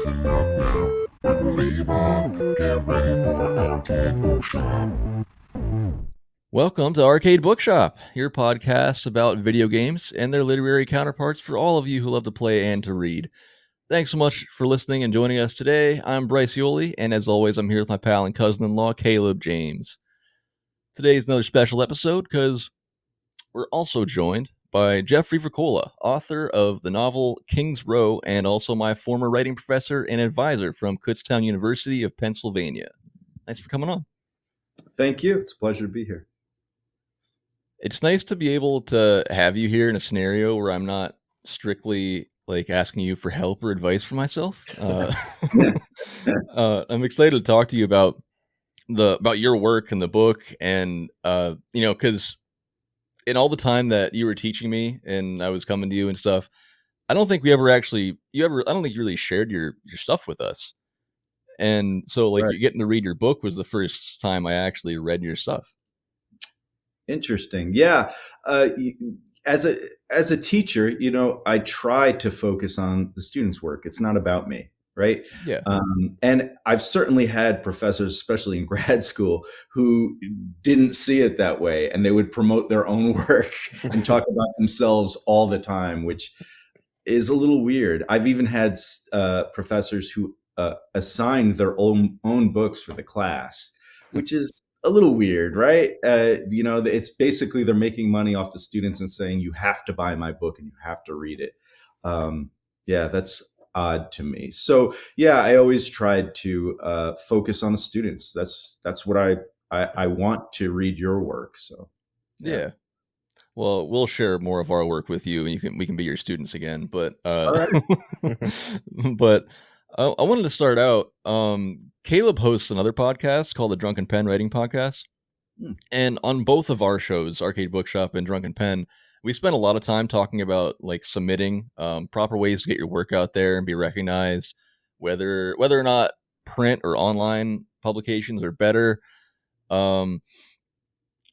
Listen up now, leave on, get ready for Arcade Bookshop. Welcome to Arcade Bookshop, your podcast about video games and their literary counterparts for all of you who love to play and to read. Thanks so much for listening and joining us today. I'm Bryce and as always, I'm here with my pal and cousin-in-law, Caleb James. Today's another special episode because we're also joined by Jeffrey Voccola, author of the novel King's Row, and also my former writing professor and advisor from Kutztown University of Pennsylvania. Thanks for coming on. Thank you. It's a pleasure to be here. It's nice to be able to have you here in a scenario where I'm not strictly like asking you for help or advice for myself. I'm excited to talk to you about your work and the book, and because in all the time that you were teaching me and I was coming to you and stuff, I don't think I don't think you really shared your stuff with us. And so like Right. you getting to read your book was the first time I actually read your stuff. Interesting. Yeah. As a teacher, I try to focus on the students' work. It's not about me, right? Yeah. And I've certainly had professors, especially in grad school, who didn't see it that way, and they would promote their own work and talk about themselves all the time, which is a little weird. I've even had professors who assigned their own books for the class, which is a little weird, right? It's basically they're making money off the students and saying, you have to buy my book and you have to read it. That's odd to me. So yeah, I always tried to focus on the students. That's what I want to read your work. So yeah. Well, we'll share more of our work with you, and we can be your students again. But but I wanted to start out. Caleb hosts another podcast called the Drunken Pen Writing Podcast, and on both of our shows, Arcade Bookshop and Drunken Pen, we spent a lot of time talking about like submitting, proper ways to get your work out there and be recognized, whether or not print or online publications are better.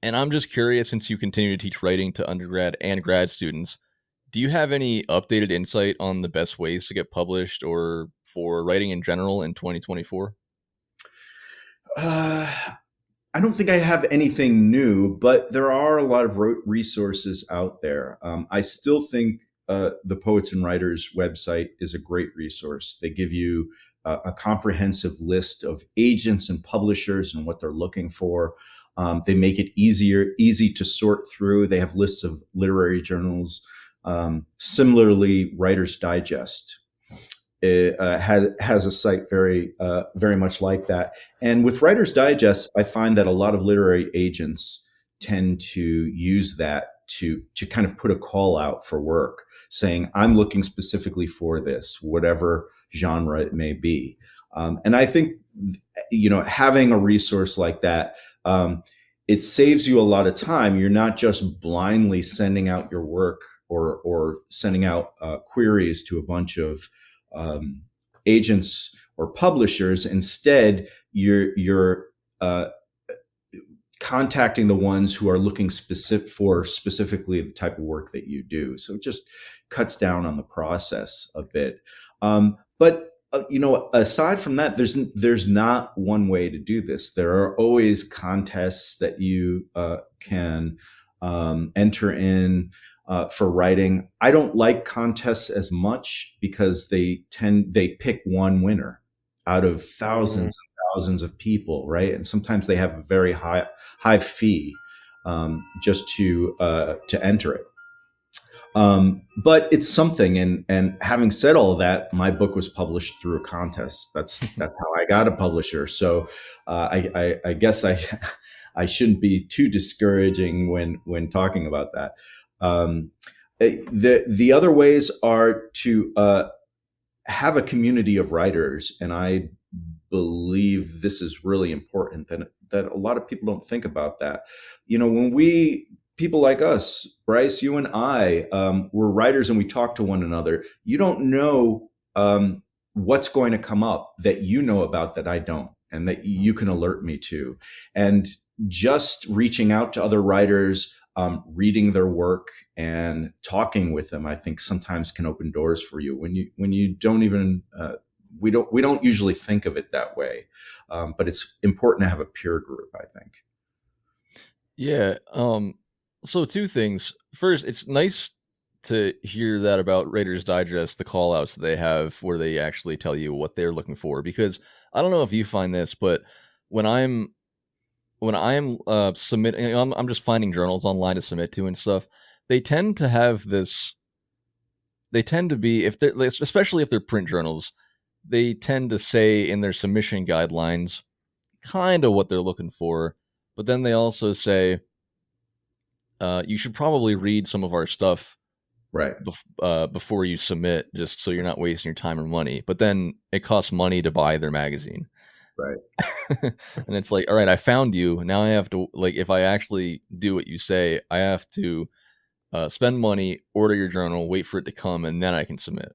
And I'm just curious, since you continue to teach writing to undergrad and grad students, do you have any updated insight on the best ways to get published or for writing in general in 2024? I don't think I have anything new, but there are a lot of resources out there. I still think the Poets and Writers website is a great resource. They give you a comprehensive list of agents and publishers and what they're looking for. They make it easy to sort through. They have lists of literary journals. Similarly, Writer's Digest has a site very much like that. And with Writer's Digest, I find that a lot of literary agents tend to use that to kind of put a call out for work, saying, I'm looking specifically for this, whatever genre it may be. And I think, having a resource like that, it saves you a lot of time. You're not just blindly sending out your work or sending out queries to a bunch of agents or publishers. Instead, you're contacting the ones who are looking specifically the type of work that you do. So it just cuts down on the process a bit. But aside from that, there's not one way to do this. There are always contests that you can enter in for writing. I don't like contests as much because they pick one winner out of thousands and thousands of people, right? And sometimes they have a very high fee just to enter it. But it's something, and having said all that, my book was published through a contest. That's how I got a publisher. So I guess I shouldn't be too discouraging when talking about that. The other ways are to have a community of writers, and I believe this is really important. That a lot of people don't think about that. When people like us, Bryce, you and I, we're writers and we talk to one another. You don't know what's going to come up that you know about that I don't, and that you can alert me to. And just reaching out to other writers, reading their work and talking with them, I think sometimes can open doors for you when you don't even we don't usually think of it that way, but it's important to have a peer group, I think. Yeah. So two things. First, it's nice to hear that about Raiders Digest, the call outs that they have where they actually tell you what they're looking for. Because I don't know if you find this, but when I'm submitting, I'm just finding journals online to submit to and stuff. They tend to have this. They tend to be, if they're, especially if they're print journals, they tend to say in their submission guidelines kind of what they're looking for, but then they also say you should probably read some of our stuff Right. Before you submit, just so you're not wasting your time or money. But then it costs money to buy their magazine. Right. And it's like, all right, I found you. Now I have to, like, if I actually do what you say, I have to spend money, order your journal, wait for it to come, and then I can submit.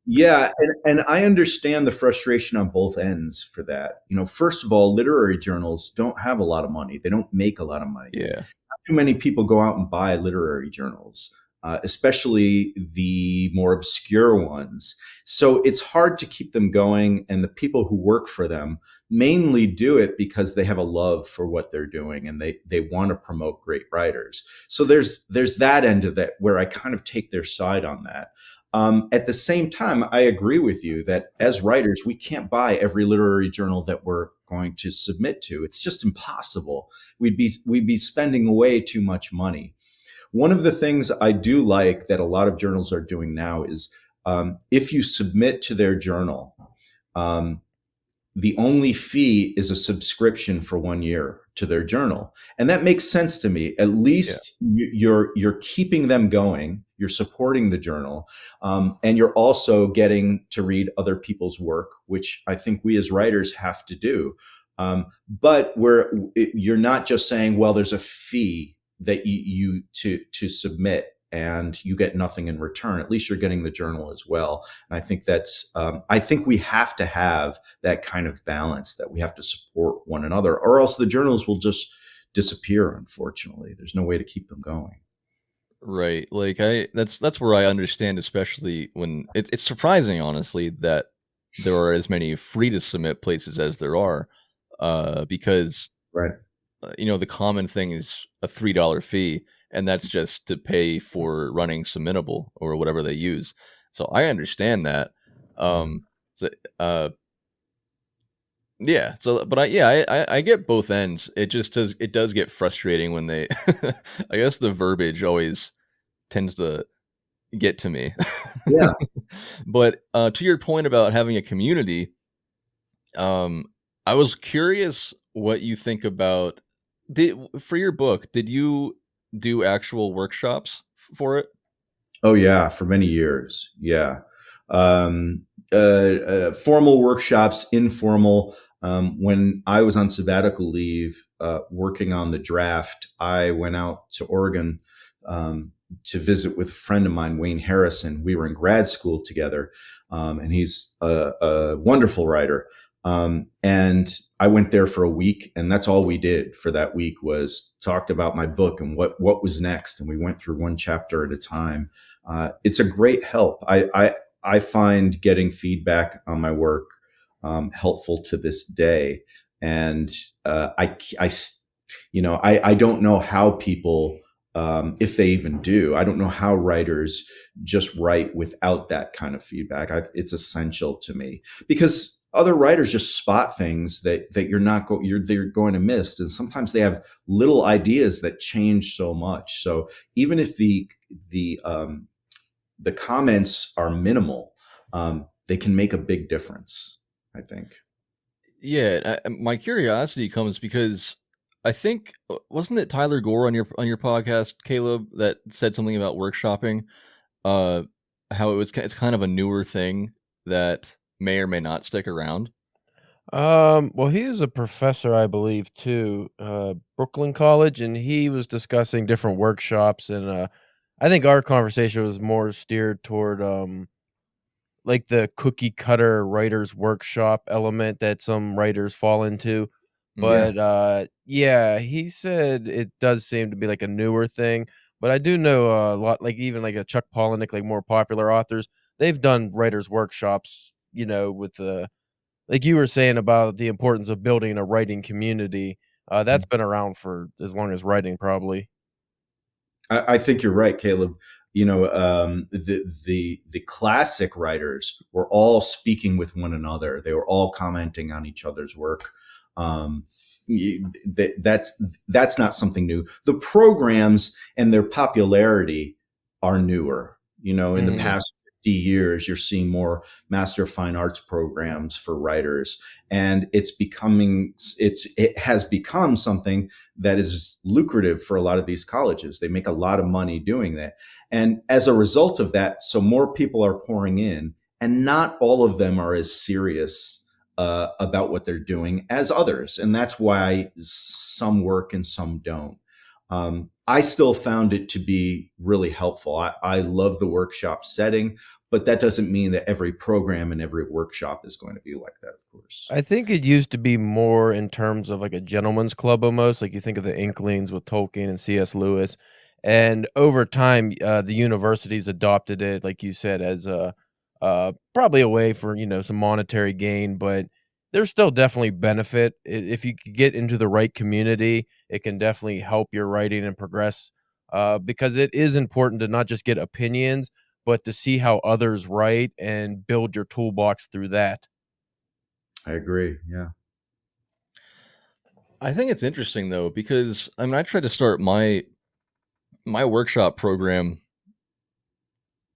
Yeah, and I understand the frustration on both ends for that. First of all, literary journals don't have a lot of money. They don't make a lot of money. Yeah. Not too many people go out and buy literary journals, especially the more obscure ones. So it's hard to keep them going. And the people who work for them mainly do it because they have a love for what they're doing and they want to promote great writers. So there's that end of that where I kind of take their side on that. At the same time, I agree with you that as writers, we can't buy every literary journal that we're going to submit to. It's just impossible. We'd be spending way too much money. One of the things I do like that a lot of journals are doing now is if you submit to their journal, the only fee is a subscription for 1 year to their journal. And that makes sense to me. At least you're keeping them going. You're supporting the journal. And you're also getting to read other people's work, which I think we as writers have to do. But you're not just saying, well, there's a fee that you to submit and you get nothing in return. At least you're getting the journal as well. And I think I think we have to have that kind of balance, that we have to support one another, or else the journals will just disappear. Unfortunately, there's no way to keep them going. Right. Like that's where I understand, especially when it's surprising, honestly, that there are as many free to submit places as there are, because Right. The common thing is a $3 fee, and that's just to pay for running Submittable or whatever they use. So I understand that. Yeah. So, but I get both ends. It does get frustrating when they, I guess the verbiage always tends to get to me. Yeah. But to your point about having a community, I was curious what you think about, for your book, did you do actual workshops for it? Oh yeah, for many years. Yeah. Formal workshops, informal. When I was on sabbatical leave, working on the draft, I went out to Oregon to visit with a friend of mine, Wayne Harrison. We were in grad school together, and he's a wonderful writer. And I went there for a week, and that's all we did for that week was talked about my book and what was next. And we went through one chapter at a time. It's a great help. I find getting feedback on my work helpful to this day. And I don't know how people, if they even do, I don't know how writers just write without that kind of feedback. It's essential to me because other writers just spot things that they're going to miss, and sometimes they have little ideas that change so much. So even if the comments are minimal, they can make a big difference, I think. Yeah, my curiosity comes because I think, wasn't it Tyler Gore on your podcast, Caleb, that said something about workshopping, how it's kind of a newer thing that may or may not stick around. Well, he is a professor, I believe, too, Brooklyn College, and he was discussing different workshops, and I think our conversation was more steered toward like the cookie cutter writer's workshop element that some writers fall into. But yeah, he said it does seem to be like a newer thing. But I do know a lot, like even like a Chuck Palahniuk, like more popular authors, they've done writers' workshops with like you were saying about the importance of building a writing community. That's been around for as long as writing, probably. I think you're right, Caleb. The classic writers were all speaking with one another. They were all commenting on each other's work. That's not something new. The programs and their popularity are newer. In the past 50 years, you're seeing more Master of Fine Arts programs for writers, and it has become something that is lucrative for a lot of these colleges. They make a lot of money doing that. And as a result of that, so more people are pouring in, and not all of them are as serious about what they're doing as others. And that's why some work and some don't. I still found it to be really helpful. I love the workshop setting, but that doesn't mean that every program and every workshop is going to be like that, of course. I think it used to be more in terms of like a gentleman's club almost. Like you think of the Inklings with Tolkien and C.S. Lewis. And over time, the universities adopted it, like you said, as probably a way for, some monetary gain, but there's still definitely benefit. If you could get into the right community, it can definitely help your writing and progress, because it is important to not just get opinions, but to see how others write and build your toolbox through that. I agree. Yeah. I think it's interesting though, because I tried to start my workshop program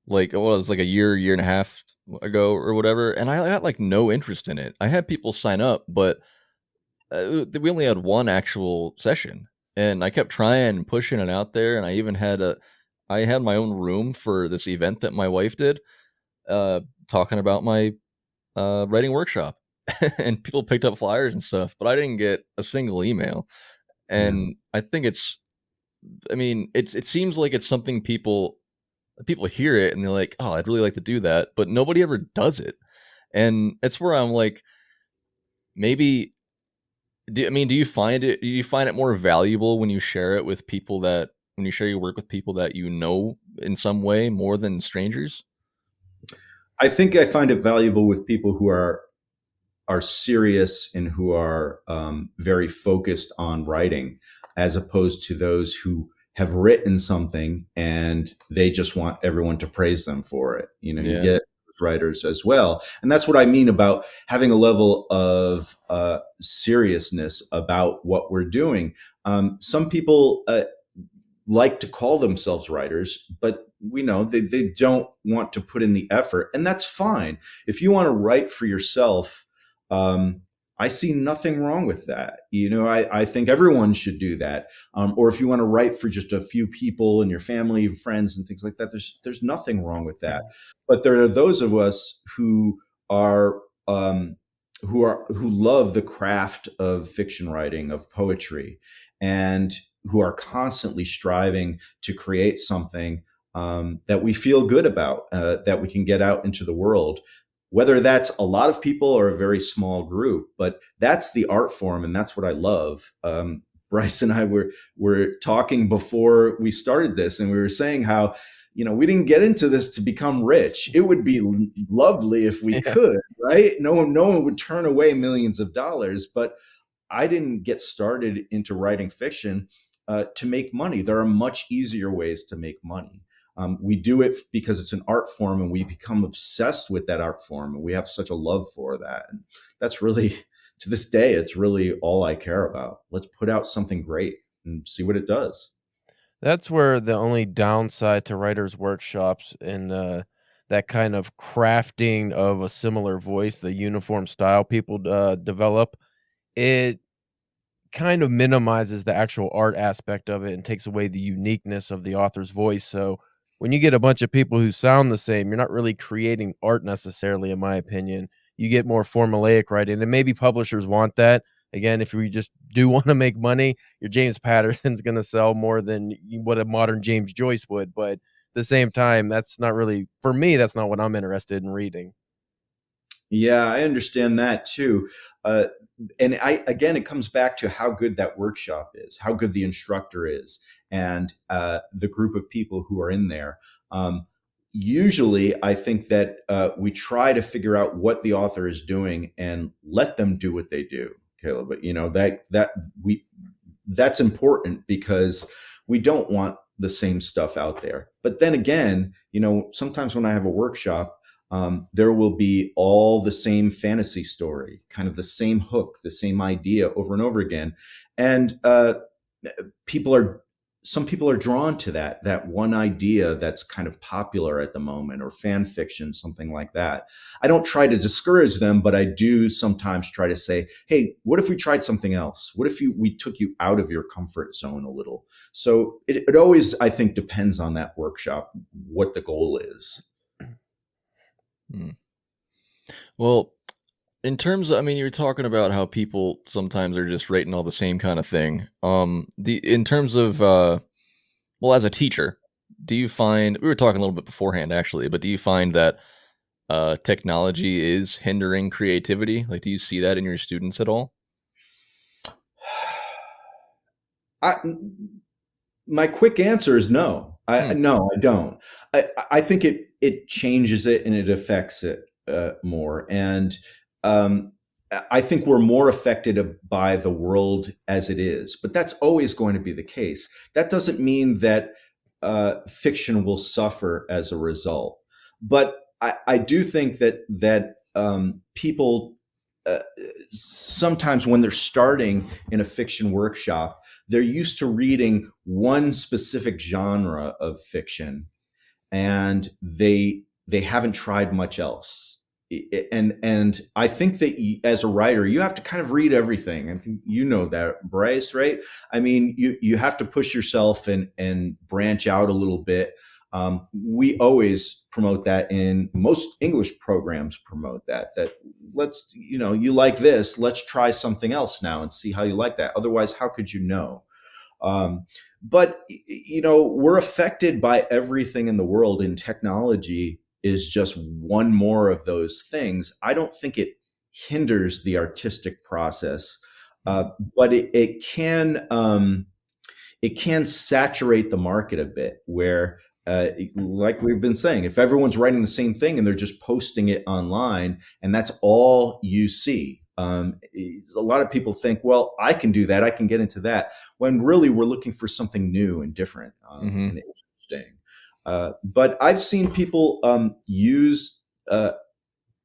like it was like a year and a half ago or whatever, and I got like no interest in it. I had people sign up, but we only had one actual session, and I kept trying and pushing it out there. And I even had my own room for this event that my wife did, talking about my writing workshop, and people picked up flyers and stuff, but I didn't get a single email. And I think it seems like it's something people hear it and they're like, oh, I'd really like to do that, but nobody ever does it. And it's where I'm like, maybe, do you find it more valuable when you share it with people when you share your work with people that you know in some way more than strangers? I think I find it valuable with people who are serious and who are very focused on writing, as opposed to those who have written something and they just want everyone to praise them for it. You get writers as well. And that's what I mean about having a level of seriousness about what we're doing. Some people like to call themselves writers, but we know they don't want to put in the effort, and that's fine. If you want to write for yourself, I see nothing wrong with that. I think everyone should do that. Or if you want to write for just a few people in your family, friends, and things like that, there's nothing wrong with that. But there are those of us who love the craft of fiction writing, of poetry, and who are constantly striving to create something that we feel good about, that we can get out into the world. Whether that's a lot of people or a very small group, but that's the art form, and that's what I love. Bryce and I were talking before we started this, and we were saying how, we didn't get into this to become rich. It would be lovely if we could, right? No one would turn away millions of dollars, but I didn't get started into writing fiction to make money. There are much easier ways to make money. We do it because it's an art form, and we become obsessed with that art form, and we have such a love for that. And that's really, to this day, it's really all I care about. Let's put out something great and see what it does. That's where the only downside to writers' workshops and that kind of crafting of a similar voice, the uniform style people develop, it kind of minimizes the actual art aspect of it and takes away the uniqueness of the author's voice. So when you get a bunch of people who sound the same, you're not really creating art necessarily, in my opinion. You get more formulaic writing, and maybe publishers want that. Again, if we just do want to make money, your James Patterson's going to sell more than what a modern James Joyce would. But at the same time, that's not really, for me, that's not what I'm interested in reading. Yeah, I understand that too. And again, it comes back to how good that workshop is, how good the instructor is, and the group of people who are in there. usually I think that we try to figure out what the author is doing and let them do what they do, Caleb. But that's important because we don't want the same stuff out there. But then again, sometimes when I have a workshop, there will be all the same fantasy story, kind of the same hook, the same idea over and over again. And some people are drawn to that one idea that's kind of popular at the moment, or fan fiction, something like that. I don't try to discourage them, but I do sometimes try to say, hey, what if we tried something else? What if we took you out of your comfort zone a little? So it always, I think, depends on that workshop, what the goal is. Well, in terms of, you're talking about how people sometimes are just writing all the same kind of thing. In terms of, as a teacher, do you find, we were talking a little bit beforehand actually, but do you find that technology is hindering creativity? Like, do you see that in your students at all? My quick answer is no. No, I don't. I think it changes it and it affects it more. And I think we're more affected by the world as it is, but that's always going to be the case. That doesn't mean that fiction will suffer as a result. But I do think that people sometimes when they're starting in a fiction workshop, they're used to reading one specific genre of fiction, and they haven't tried much else. And I think that as a writer, you have to kind of read everything. I think you know that, Bryce, right? You have to push yourself and branch out a little bit. We always promote that, in most English programs promote that let's, you like this, let's try something else now and see how you like that. Otherwise, how could you know? But we're affected by everything in the world, and technology is just one more of those things. I don't think it hinders the artistic process, but it can saturate the market a bit, where like we've been saying, if everyone's writing the same thing and they're just posting it online and that's all you see, a lot of people think, well, I can do that, I can get into that, when really we're looking for something new and different and interesting. But I've seen people use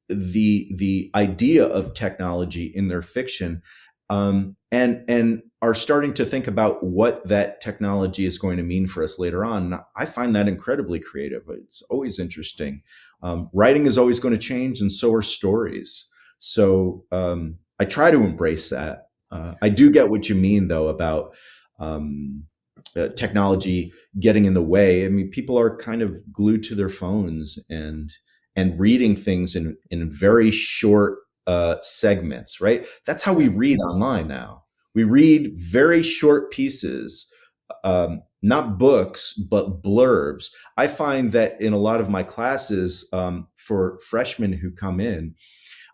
the idea of technology in their fiction, and are starting to think about what that technology is going to mean for us later on. I find that incredibly creative. It's always interesting. Writing is always going to change, and so are stories. So I try to embrace that. I do get what you mean, though, about technology getting in the way. People are kind of glued to their phones and reading things in very short segments, right? That's how we read online now. We read very short pieces, not books, but blurbs. I find that in a lot of my classes, for freshmen who come in,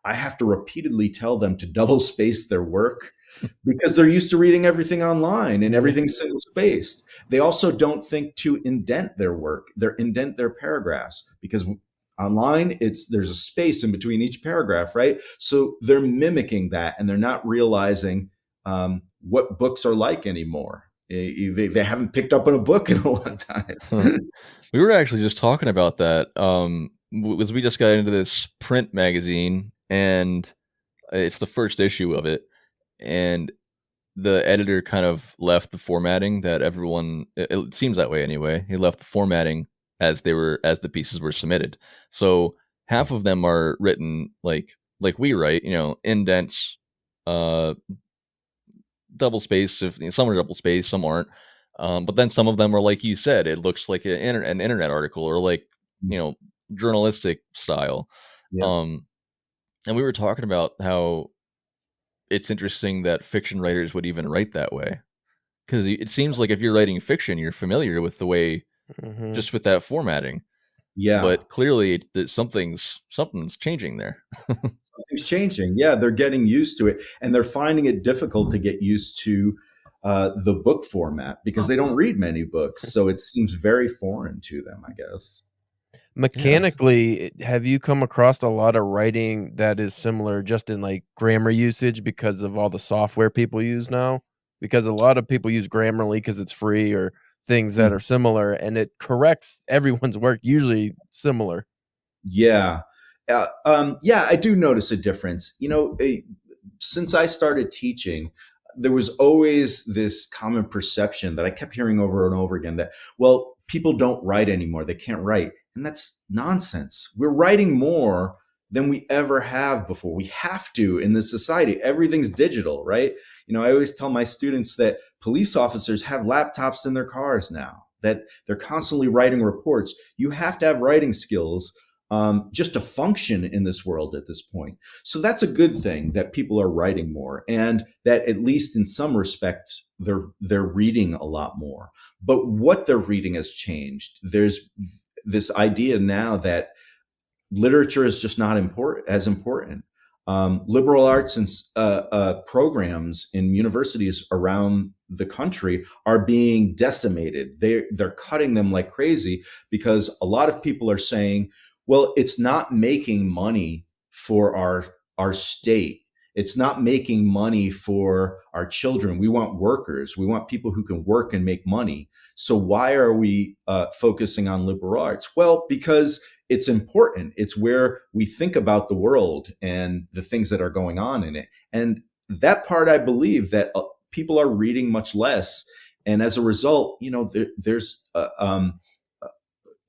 I have to repeatedly tell them to double space their work, because they're used to reading everything online and everything's single spaced. They also don't think to indent their work, indent their paragraphs, because online there's a space in between each paragraph, right? So they're mimicking that, and they're not realizing what books are like anymore. They haven't picked up on a book in a long time. We were actually just talking about that. Was we just got into this print magazine, and it's the first issue of it, and the editor kind of left the formatting that everyone, it seems that way anyway, he left the formatting as the pieces were submitted. So half of them are written like we write, indents, double space. If some are double space, some aren't. But then some of them are, like you said, it looks like an internet article, or like, journalistic style. Yeah. And we were talking about how it's interesting that fiction writers would even write that way, because it seems like if you're writing fiction, you're familiar with the way, just with that formatting. Yeah. But clearly something's changing there. Something's changing. Yeah, they're getting used to it, and they're finding it difficult to get used to the book format, because they don't read many books, so it seems very foreign to them, I guess. Mechanically, have you come across a lot of writing that is similar just in like grammar usage because of all the software people use now? Because a lot of people use Grammarly because it's free or things that Mm. are similar and it corrects everyone's work, usually similar. Yeah. Yeah, I do notice a difference. Since I started teaching, there was always this common perception that I kept hearing over and over again that, well, people don't write anymore. They can't write. And that's nonsense. We're writing more than we ever have before. We have to in this society. Everything's digital, right? I always tell my students that police officers have laptops in their cars now, that they're constantly writing reports. You have to have writing skills just to function in this world at this point. So that's a good thing that people are writing more, and that at least in some respect they're reading a lot more. But what they're reading has changed. There's this idea now that literature is just not important. Liberal arts and programs in universities around the country are being decimated. They're cutting them like crazy because a lot of people are saying, well, it's not making money for our state. It's not making money for our children. We want workers. We want people who can work and make money. So why are we focusing on liberal arts? Well, because it's important. It's where we think about the world and the things that are going on in it. And that part, I believe that people are reading much less. And as a result, there's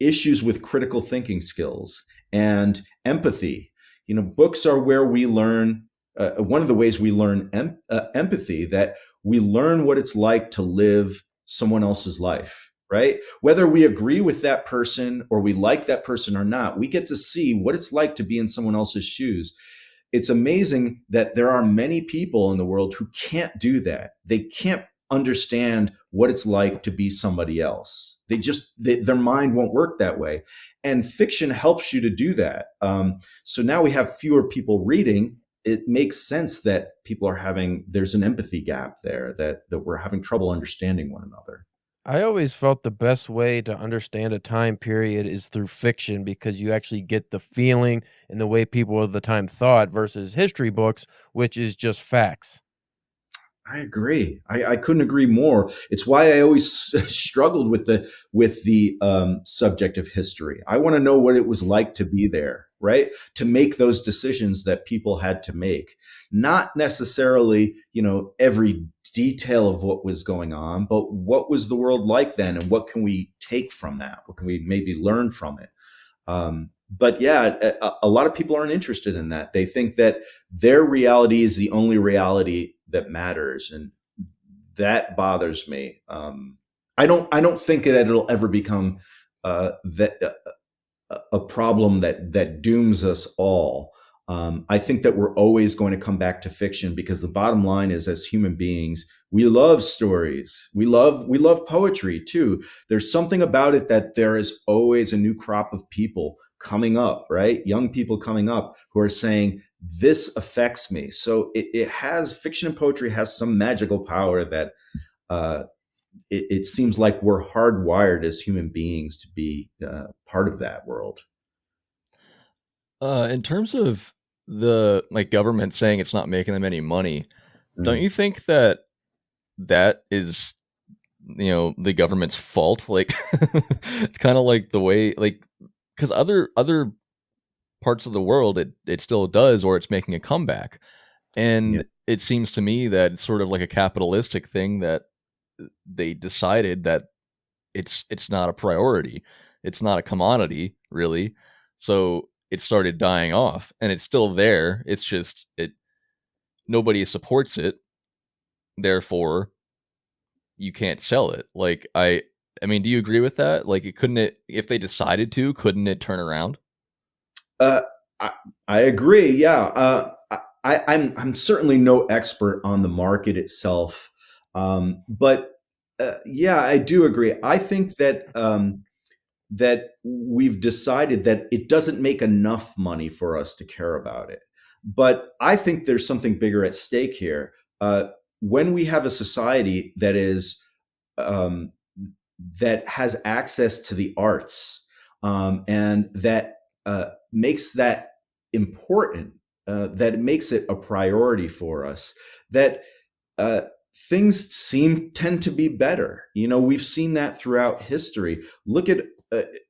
issues with critical thinking skills and empathy. Books are where we learn, one of the ways we learn empathy, that we learn what it's like to live someone else's life, right? Whether we agree with that person or we like that person or not, we get to see what it's like to be in someone else's shoes. It's amazing that there are many people in the world who can't do that. They can't understand what it's like to be somebody else. Their mind won't work that way. And fiction helps you to do that. So now we have fewer people reading. It makes sense that there's an empathy gap there, that we're having trouble understanding one another. I always felt the best way to understand a time period is through fiction because you actually get the feeling and the way people of the time thought versus history books, which is just facts. I agree. I couldn't agree more. It's why I always struggled with the subject of history. I want to know what it was like to be there, right? To make those decisions that people had to make. Not necessarily, every detail of what was going on, but what was the world like then, and what can we take from that? What can we maybe learn from it? But yeah, a lot of people aren't interested in that. They think that their reality is the only reality that matters, and that bothers me. I don't think that it'll ever become a problem that dooms us all. I think that we're always going to come back to fiction because the bottom line is, as human beings, we love stories. We love poetry too. There's something about it that there is always a new crop of people coming up, right? Young people coming up who are saying, this affects me. So fiction and poetry has some magical power that it seems like we're hardwired as human beings to be part of that world. In terms of the government saying it's not making them any money, don't you think that is the government's fault? It's kind of like the way because other parts of the world it still does, or it's making a comeback, and it seems to me that it's sort of like a capitalistic thing that they decided that it's not a priority, it's not a commodity really, so it started dying off, and it's still there. It's just nobody supports it, therefore you can't sell it. I mean, do you agree with that? If they decided to, couldn't it turn around? I agree. Yeah. I'm certainly no expert on the market itself. But yeah, I do agree. I think that that we've decided that it doesn't make enough money for us to care about it. But I think there's something bigger at stake here. When we have a society that is that has access to the arts, and that makes that important, that makes it a priority for us, that things tend to be better. We've seen that throughout history. Look at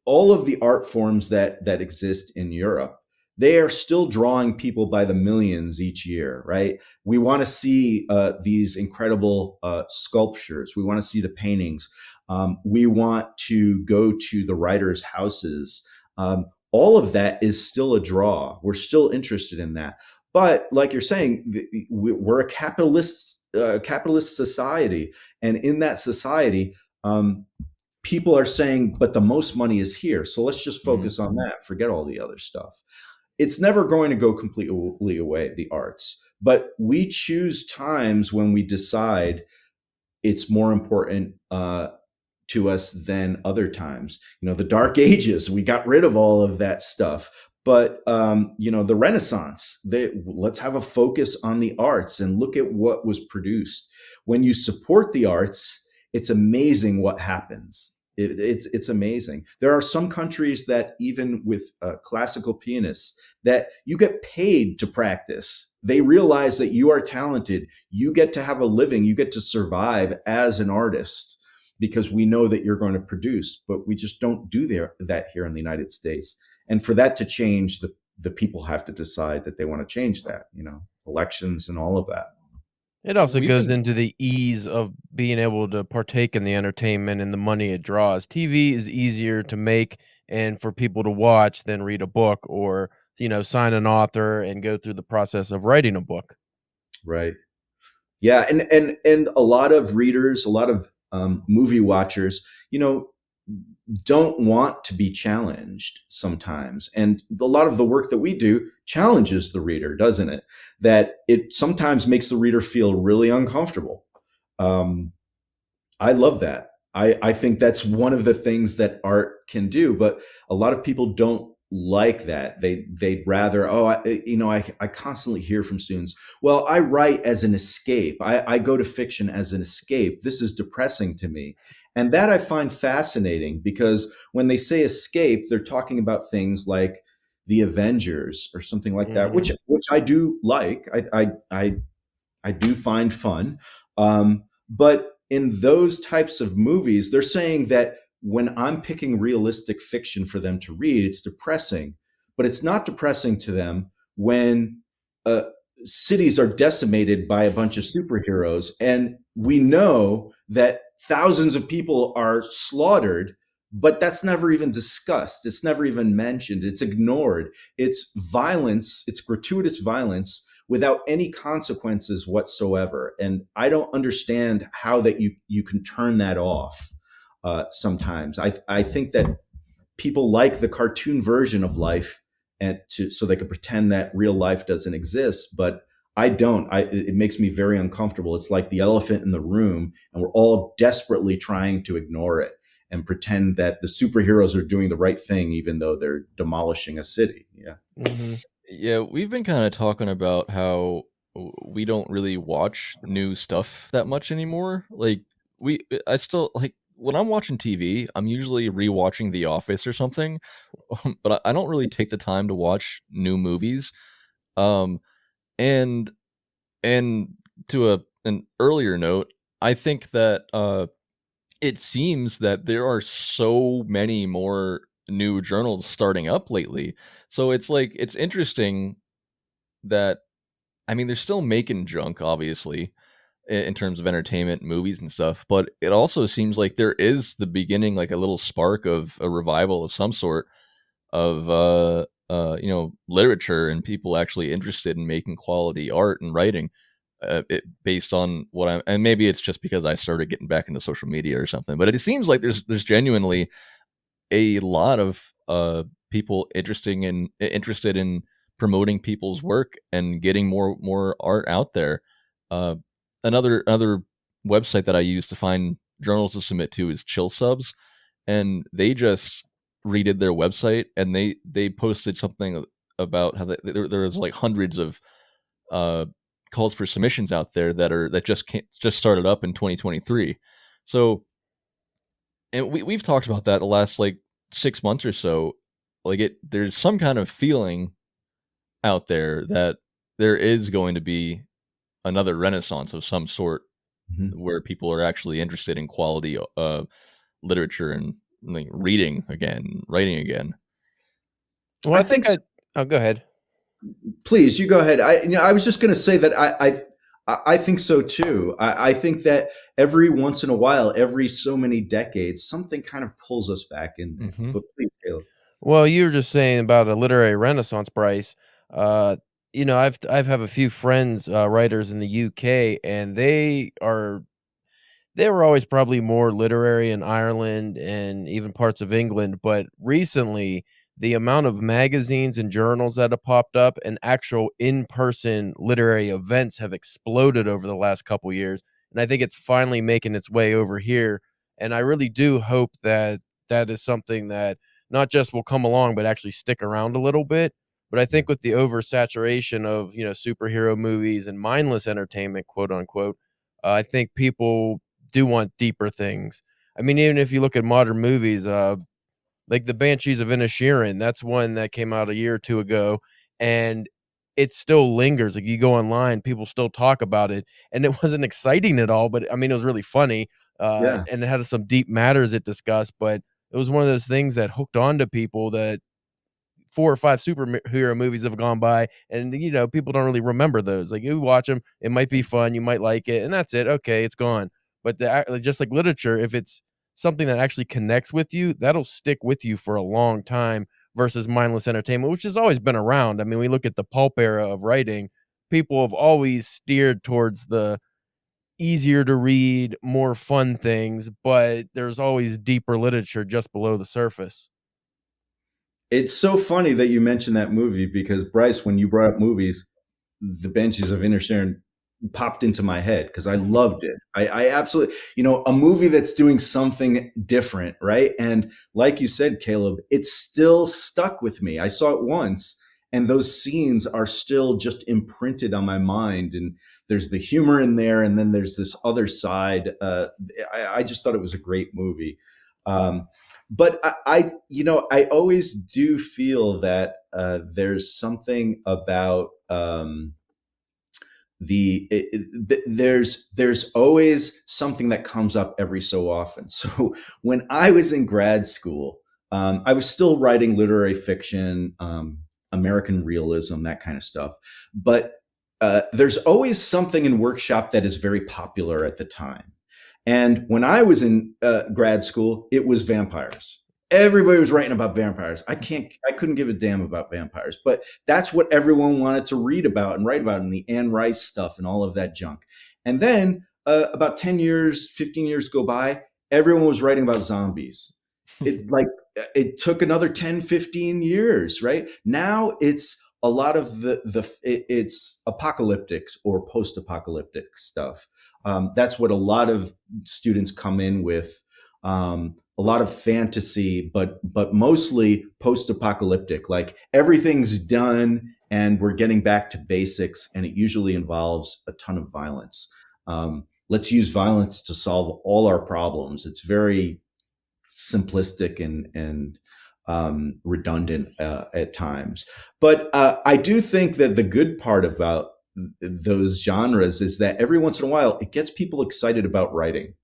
all of the art forms that exist in Europe. They are still drawing people by the millions each year, right? We want to see these incredible sculptures. We want to see the paintings. We want to go to the writers' houses. All of that is still a draw. We're still interested in that. But like you're saying, we're a capitalist society. And in that society, people are saying, but the most money is here. So let's just focus on that. Forget all the other stuff. It's never going to go completely away, the arts. But we choose times when we decide it's more important to us than other times. The Dark Ages, we got rid of all of that stuff. But the Renaissance, let's have a focus on the arts and look at what was produced. When you support the arts, it's amazing what happens. It's amazing. There are some countries that even with classical pianists that you get paid to practice. They realize that you are talented. You get to have a living. You get to survive as an artist because we know that you're going to produce. But we just don't do that here in the United States. And for that to change, the people have to decide that they want to change that, elections and all of that. It also goes into the ease of being able to partake in the entertainment and the money it draws. TV is easier to make and for people to watch than read a book or, sign an author and go through the process of writing a book. Right. Yeah. And a lot of readers, a lot of movie watchers, don't want to be challenged sometimes. And a lot of the work that we do challenges the reader, doesn't it? That it sometimes makes the reader feel really uncomfortable. I love that. I think that's one of the things that art can do, but a lot of people don't like that. They'd rather, I constantly hear from students, well, I write as an escape. I go to fiction as an escape. This is depressing to me. And that I find fascinating because when they say escape, they're talking about things like the Avengers or something like that, which I do like. I do find fun. But in those types of movies, they're saying that when I'm picking realistic fiction for them to read, it's depressing. But it's not depressing to them when cities are decimated by a bunch of superheroes. And we know that thousands of people are slaughtered, but that's never even discussed. It's never even mentioned. It's ignored. It's violence. It's gratuitous violence without any consequences whatsoever. And I don't understand how that you can turn that off sometimes. I think that people like the cartoon version of life so they can pretend that real life doesn't exist, but I don't. It makes me very uncomfortable. It's like the elephant in the room, and we're all desperately trying to ignore it and pretend that the superheroes are doing the right thing, even though they're demolishing a city. Yeah. Mm-hmm. Yeah, we've been kind of talking about how we don't really watch new stuff that much anymore. I still like when I'm watching TV, I'm usually rewatching The Office or something, but I don't really take the time to watch new movies. And to an earlier note, I think that it seems that there are so many more new journals starting up lately. So it's interesting that they're still making junk, obviously, in terms of entertainment, movies and stuff, but it also seems like there is the beginning, like a little spark of a revival of some sort of literature and people actually interested in making quality art and writing based on and maybe it's just because I started getting back into social media or something, but it seems like there's genuinely a lot of people interested in promoting people's work and getting more art out there. Another website that I use to find journals to submit to is Chill Subs, and they just redid their website, and they posted something about how there's like hundreds of calls for submissions out there that just started up in 2023. So, and we've talked about that the last like 6 months or so, like there's some kind of feeling out there that there is going to be another renaissance of some sort Mhm. where people are actually interested in quality literature and like reading again, writing again. Well, I think oh, go ahead. Please, you go ahead. I was just going to say that I think so too. I think that every once in a while, every so many decades, something kind of pulls us back in there. Mhm. But please, Caleb. Well, you were just saying about a literary renaissance, Bryce. Uh, I've have a few friends, writers in the UK, and they were always probably more literary in Ireland and even parts of England, but recently the amount of magazines and journals that have popped up and actual in-person literary events have exploded over the last couple years, and I think it's finally making its way over here, and I really do hope that that is something that not just will come along but actually stick around a little bit. But I think with the oversaturation of, superhero movies and mindless entertainment, quote unquote, I think people do want deeper things. I mean, even if you look at modern movies, like the Banshees of Inisherin, that's one that came out a year or two ago, and it still lingers. Like you go online, people still talk about it, and it wasn't exciting at all, but I mean, it was really funny, Yeah. and it had some deep matters it discussed. But it was one of those things that hooked on to people that 4 or 5 superhero movies have gone by, and, people don't really remember those. Like, you watch them, it might be fun, you might like it, and that's it. Okay, it's gone. But just like literature, if it's something that actually connects with you, that'll stick with you for a long time versus mindless entertainment, which has always been around. I mean, we look at the pulp era of writing, people have always steered towards the easier to read, more fun things, but there's always deeper literature just below the surface. It's so funny that you mentioned that movie because Bryce, when you brought up movies, the Banshees of Inisherin popped into my head because I loved it. I absolutely, a movie that's doing something different, right? And like you said, Caleb, it's still stuck with me. I saw it once, and those scenes are still just imprinted on my mind. And there's the humor in there, and then there's this other side. I just thought it was a great movie. But I always do feel that there's something about there's always something that comes up every so often. So when I was in grad school, I was still writing literary fiction, American realism, that kind of stuff. But there's always something in workshop that is very popular at the time. And when I was in grad school, it was vampires. Everybody was writing about vampires. I couldn't give a damn about vampires, but that's what everyone wanted to read about and write about, and the Anne Rice stuff and all of that junk. And then about 10 years, 15 years go by, everyone was writing about zombies. It took another 10, 15 years, right? Now it's a lot of it's apocalyptic or post-apocalyptic stuff. That's what a lot of students come in with. A lot of fantasy, but mostly post-apocalyptic. Like everything's done and we're getting back to basics, and it usually involves a ton of violence. Let's use violence to solve all our problems. It's very simplistic and redundant at times. But I do think that the good part about those genres is that every once in a while it gets people excited about writing.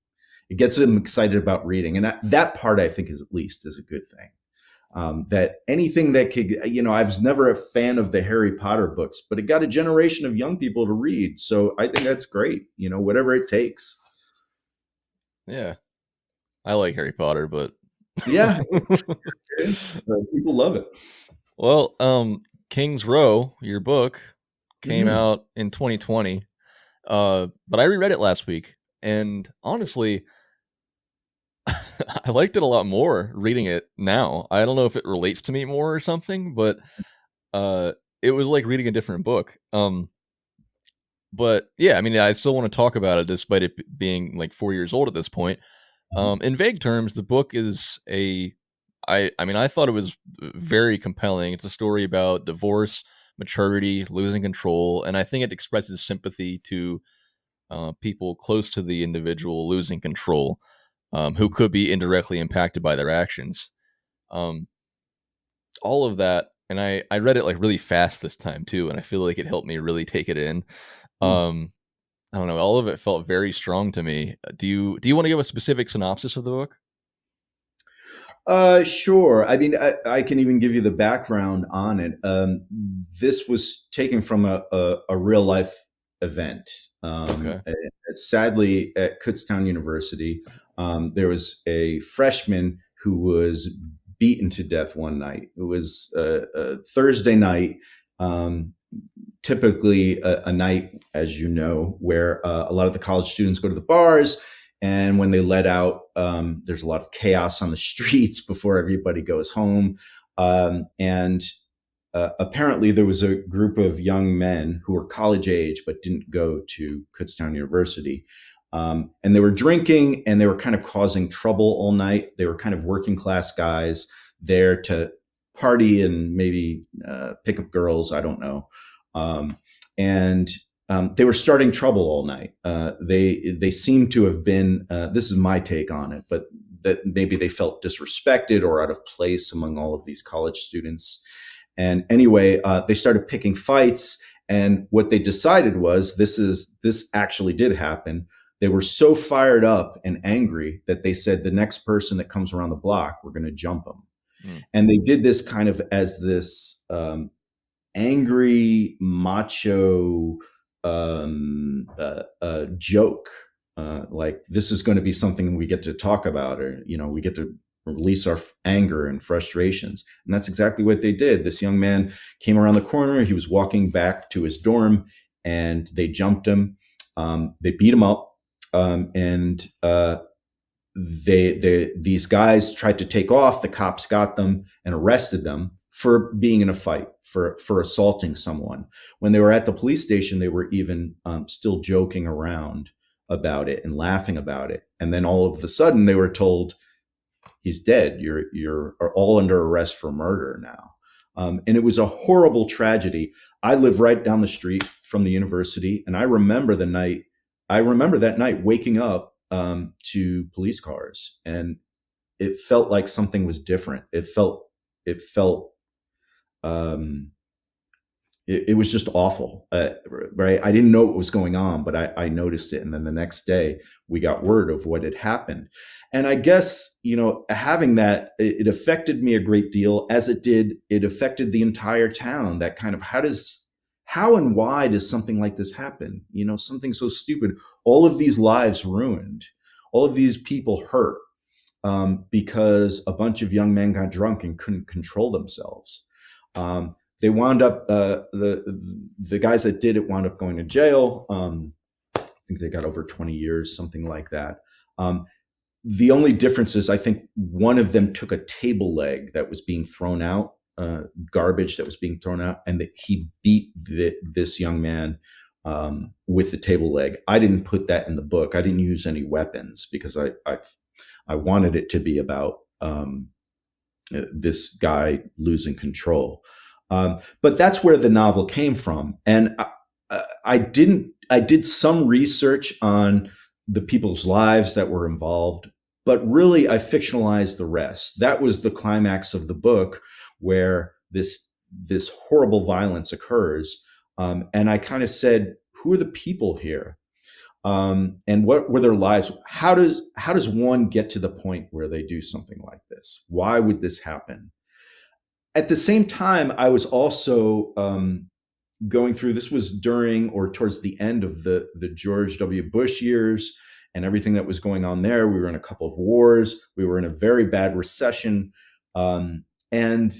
It gets them excited about reading. And that part, I think, is a good thing. That anything that could, I was never a fan of the Harry Potter books, but it got a generation of young people to read. So I think that's great, whatever it takes. Yeah. I like Harry Potter, but yeah, people love it. Well, King's Row, your book, came out in 2020, but I reread it last week, and honestly, I liked it a lot more reading it now. I don't know if it relates to me more or something, but it was like reading a different book. But yeah, I mean, I still want to talk about it despite it being like 4 years old at this point. In vague terms, the book is I mean, I thought it was very compelling. It's a story about divorce, maturity, losing control, and I think it expresses sympathy to people close to the individual losing control, who could be indirectly impacted by their actions. Um, all of that, and I read it like really fast this time too, and I feel like it helped me really take it in. Um, I don't know, all of it felt very strong to me. Do you want to give a specific synopsis of the book? Sure. I mean, I can even give you the background on it. This was taken from a real life event. Okay. Sadly, at Kutztown University, there was a freshman who was beaten to death one night. It was a Thursday night, typically a night, as you know, where a lot of the college students go to the bars. And when they let out, there's a lot of chaos on the streets before everybody goes home. And apparently there was a group of young men who were college age but didn't go to Kutztown University. And they were drinking and they were kind of causing trouble all night. They were kind of working class guys there to party and maybe pick up girls. I don't know. And they were starting trouble all night. They seemed to have been, this is my take on it, but that maybe they felt disrespected or out of place among all of these college students. And anyway, they started picking fights. And what they decided was this actually did happen. They were so fired up and angry that they said the next person that comes around the block, we're going to jump them. And they did this kind of as this angry, macho joke, like this is going to be something we get to talk about, or we get to release our anger and frustrations. And that's exactly what they did. This young man came around the corner. He was walking back to his dorm, and they jumped him. They beat him up, and these guys tried to take off. The cops got them and arrested them for being in a fight, for assaulting someone. When they were at the police station, they were even still joking around about it and laughing about it. And then all of a sudden they were told, he's dead. You're all under arrest for murder now. And it was a horrible tragedy. I live right down the street from the university. And I remember that night waking up to police cars, and it felt like something was different. It was just awful, right? I didn't know what was going on, but I noticed it. And then the next day we got word of what had happened. And I guess, having that, it affected me a great deal, as it affected the entire town. That kind of, how and why does something like this happen? Something so stupid, all of these lives ruined, all of these people hurt, because a bunch of young men got drunk and couldn't control themselves. They wound up, the guys that did it wound up going to jail. I think they got over 20 years, something like that. The only difference is I think one of them took a table leg that was being thrown out, garbage that was being thrown out, and that he beat this young man with the table leg. I didn't put that in the book. I didn't use any weapons because I wanted it to be about this guy losing control. But that's where the novel came from. And I did some research on the people's lives that were involved, but really I fictionalized the rest. That was the climax of the book, where this horrible violence occurs. And I kind of said, who are the people here? And what were their lives? How does one get to the point where they do something like this? Why would this happen? At the same time, I was also going through, this was during or towards the end of the George W. Bush years and everything that was going on there. We were in a couple of wars. We were in a very bad recession. And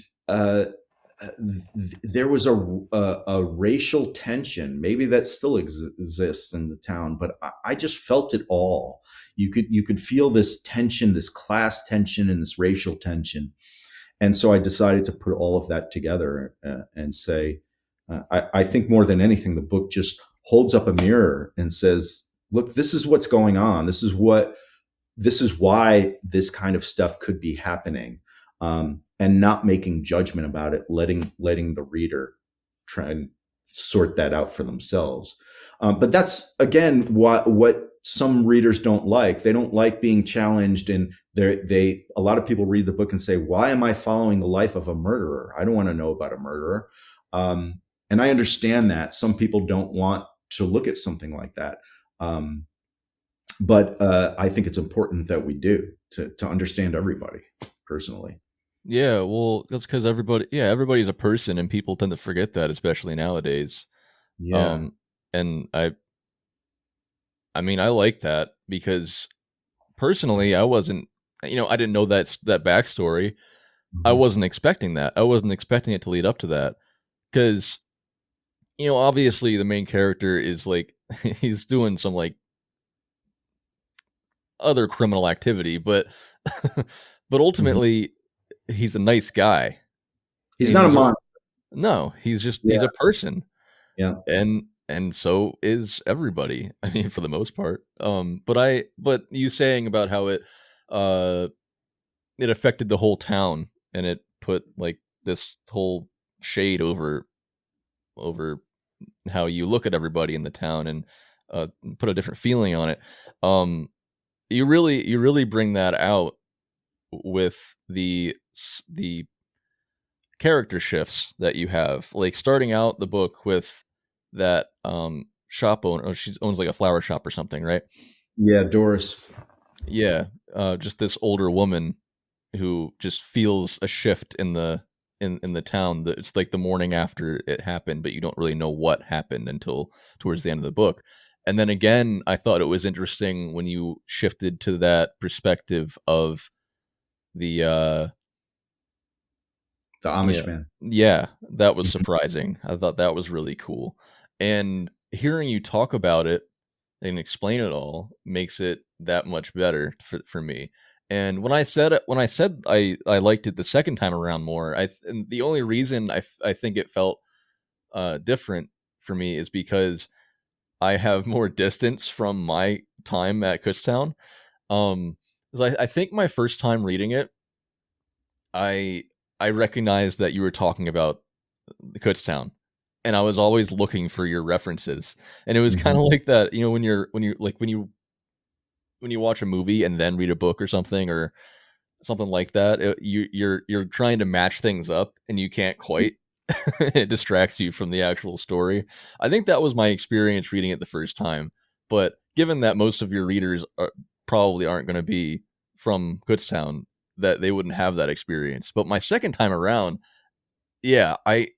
there was a racial tension. Maybe that still exists in the town, but I just felt it all. You could feel this tension, this class tension and this racial tension. And so I decided to put all of that together and say, I think more than anything, the book just holds up a mirror and says, look, this is what's going on. This is why this kind of stuff could be happening, and not making judgment about it, letting the reader try and sort that out for themselves. But that's, again, what some readers don't like. They don't like being challenged, and a lot of people read the book and say, why am I following the life of a murderer? I don't want to know about a murderer. And I understand that some people don't want to look at something like that. But I think it's important that we do to understand everybody personally. Yeah, well, that's because everybody's a person, and people tend to forget that, especially nowadays. Yeah. And I mean, I like that because personally, I wasn't, I didn't know that backstory. I wasn't expecting that. I wasn't expecting it to lead up to that because, obviously the main character is like, he's doing some like other criminal activity, but, but ultimately he's a nice guy. He's not a monster. No, he's a person. Yeah. And so is everybody. I mean, for the most part. But you saying about how it affected the whole town, and it put like this whole shade over how you look at everybody in the town, and put a different feeling on it. You really bring that out with the character shifts that you have, like starting out the book with that shop owner. She owns like a flower shop or something, right? Yeah, Doris. Yeah, just this older woman who just feels a shift in the town. That it's like the morning after it happened, but you don't really know what happened until towards the end of the book. And then again, I thought it was interesting when you shifted to that perspective of the Amish man. Yeah, that was surprising. I thought that was really cool. And hearing you talk about it and explain it all makes it that much better for me. And when I said I liked it the second time around more, and the only reason I think it felt different for me is because I have more distance from my time at Kutztown. 'Cause I think my first time reading it, I recognized that you were talking about the Kutztown, and I was always looking for your references. And it was kind of like that, when you watch a movie and then read a book or something like that, you're trying to match things up and you can't quite. It distracts you from the actual story. I think that was my experience reading it the first time. But given that most of your readers probably aren't going to be from Kutztown, that they wouldn't have that experience. But my second time around, yeah, I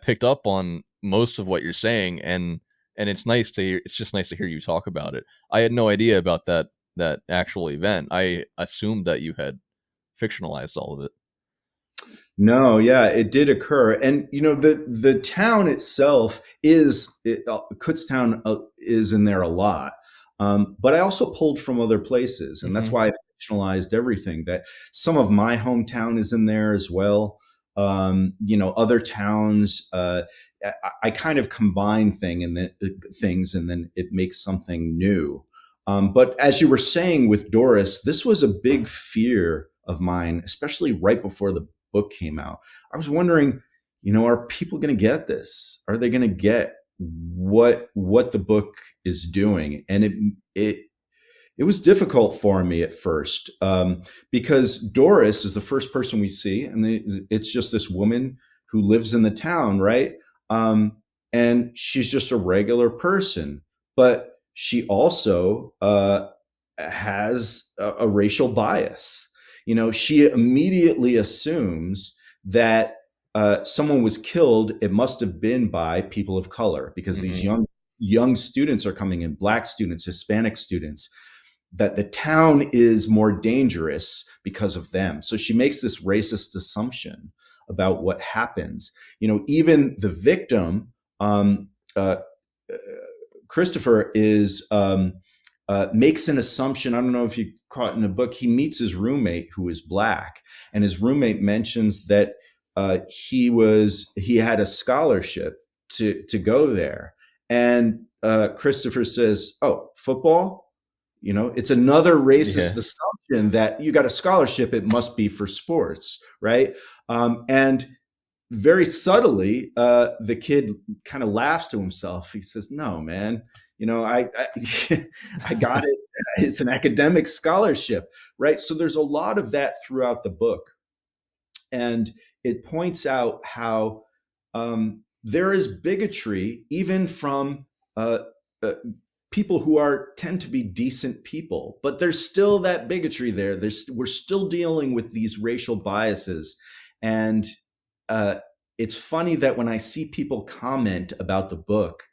picked up on most of what you're saying, and it's nice to hear. It's just nice to hear you talk about it. I had no idea about that actual event. I assumed that you had fictionalized all of it. No, yeah, it did occur. And the town itself is Kutztown is in there a lot. But I also pulled from other places, and that's why I fictionalized everything. That some of my hometown is in there as well. Other towns. I kind of combine things, and then it makes something new. But as you were saying with Doris, this was a big fear of mine, especially right before the book came out. I was wondering, are people going to get this? Are they going to get what the book is doing? And it was difficult for me at first, because Doris is the first person we see, and it's just this woman who lives in the town, right? And she's just a regular person, but she also has a racial bias. She immediately assumes that someone was killed. It must have been by people of color, because these young students are coming in, Black students, Hispanic students, that the town is more dangerous because of them. So she makes this racist assumption about what happens. Even the victim, Christopher, makes an assumption. I don't know if you caught in the book. He meets his roommate who is Black, and his roommate mentions that he had a scholarship to go there, and Christopher says, "Oh, football." It's another racist assumption that you got a scholarship, it must be for sports, right? And very subtly, the kid kind of laughs to himself. He says, "No, man, I I got it. It's an academic scholarship, right?" So there's a lot of that throughout the book, and it points out how there is bigotry even from uh, people who tend to be decent people, but there's still that bigotry there. We're still dealing with these racial biases, and it's funny that when I see people comment about the book,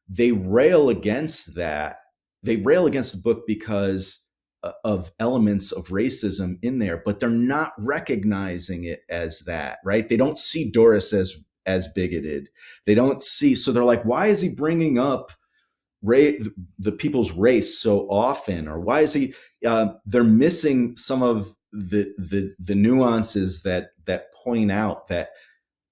they rail against that. They rail against the book because of elements of racism in there, but they're not recognizing it as that, right? They don't see Doris as bigoted. They don't see, so they're like, why is he bringing up the people's race so often? Or why is he, they're missing some of the nuances that point out that,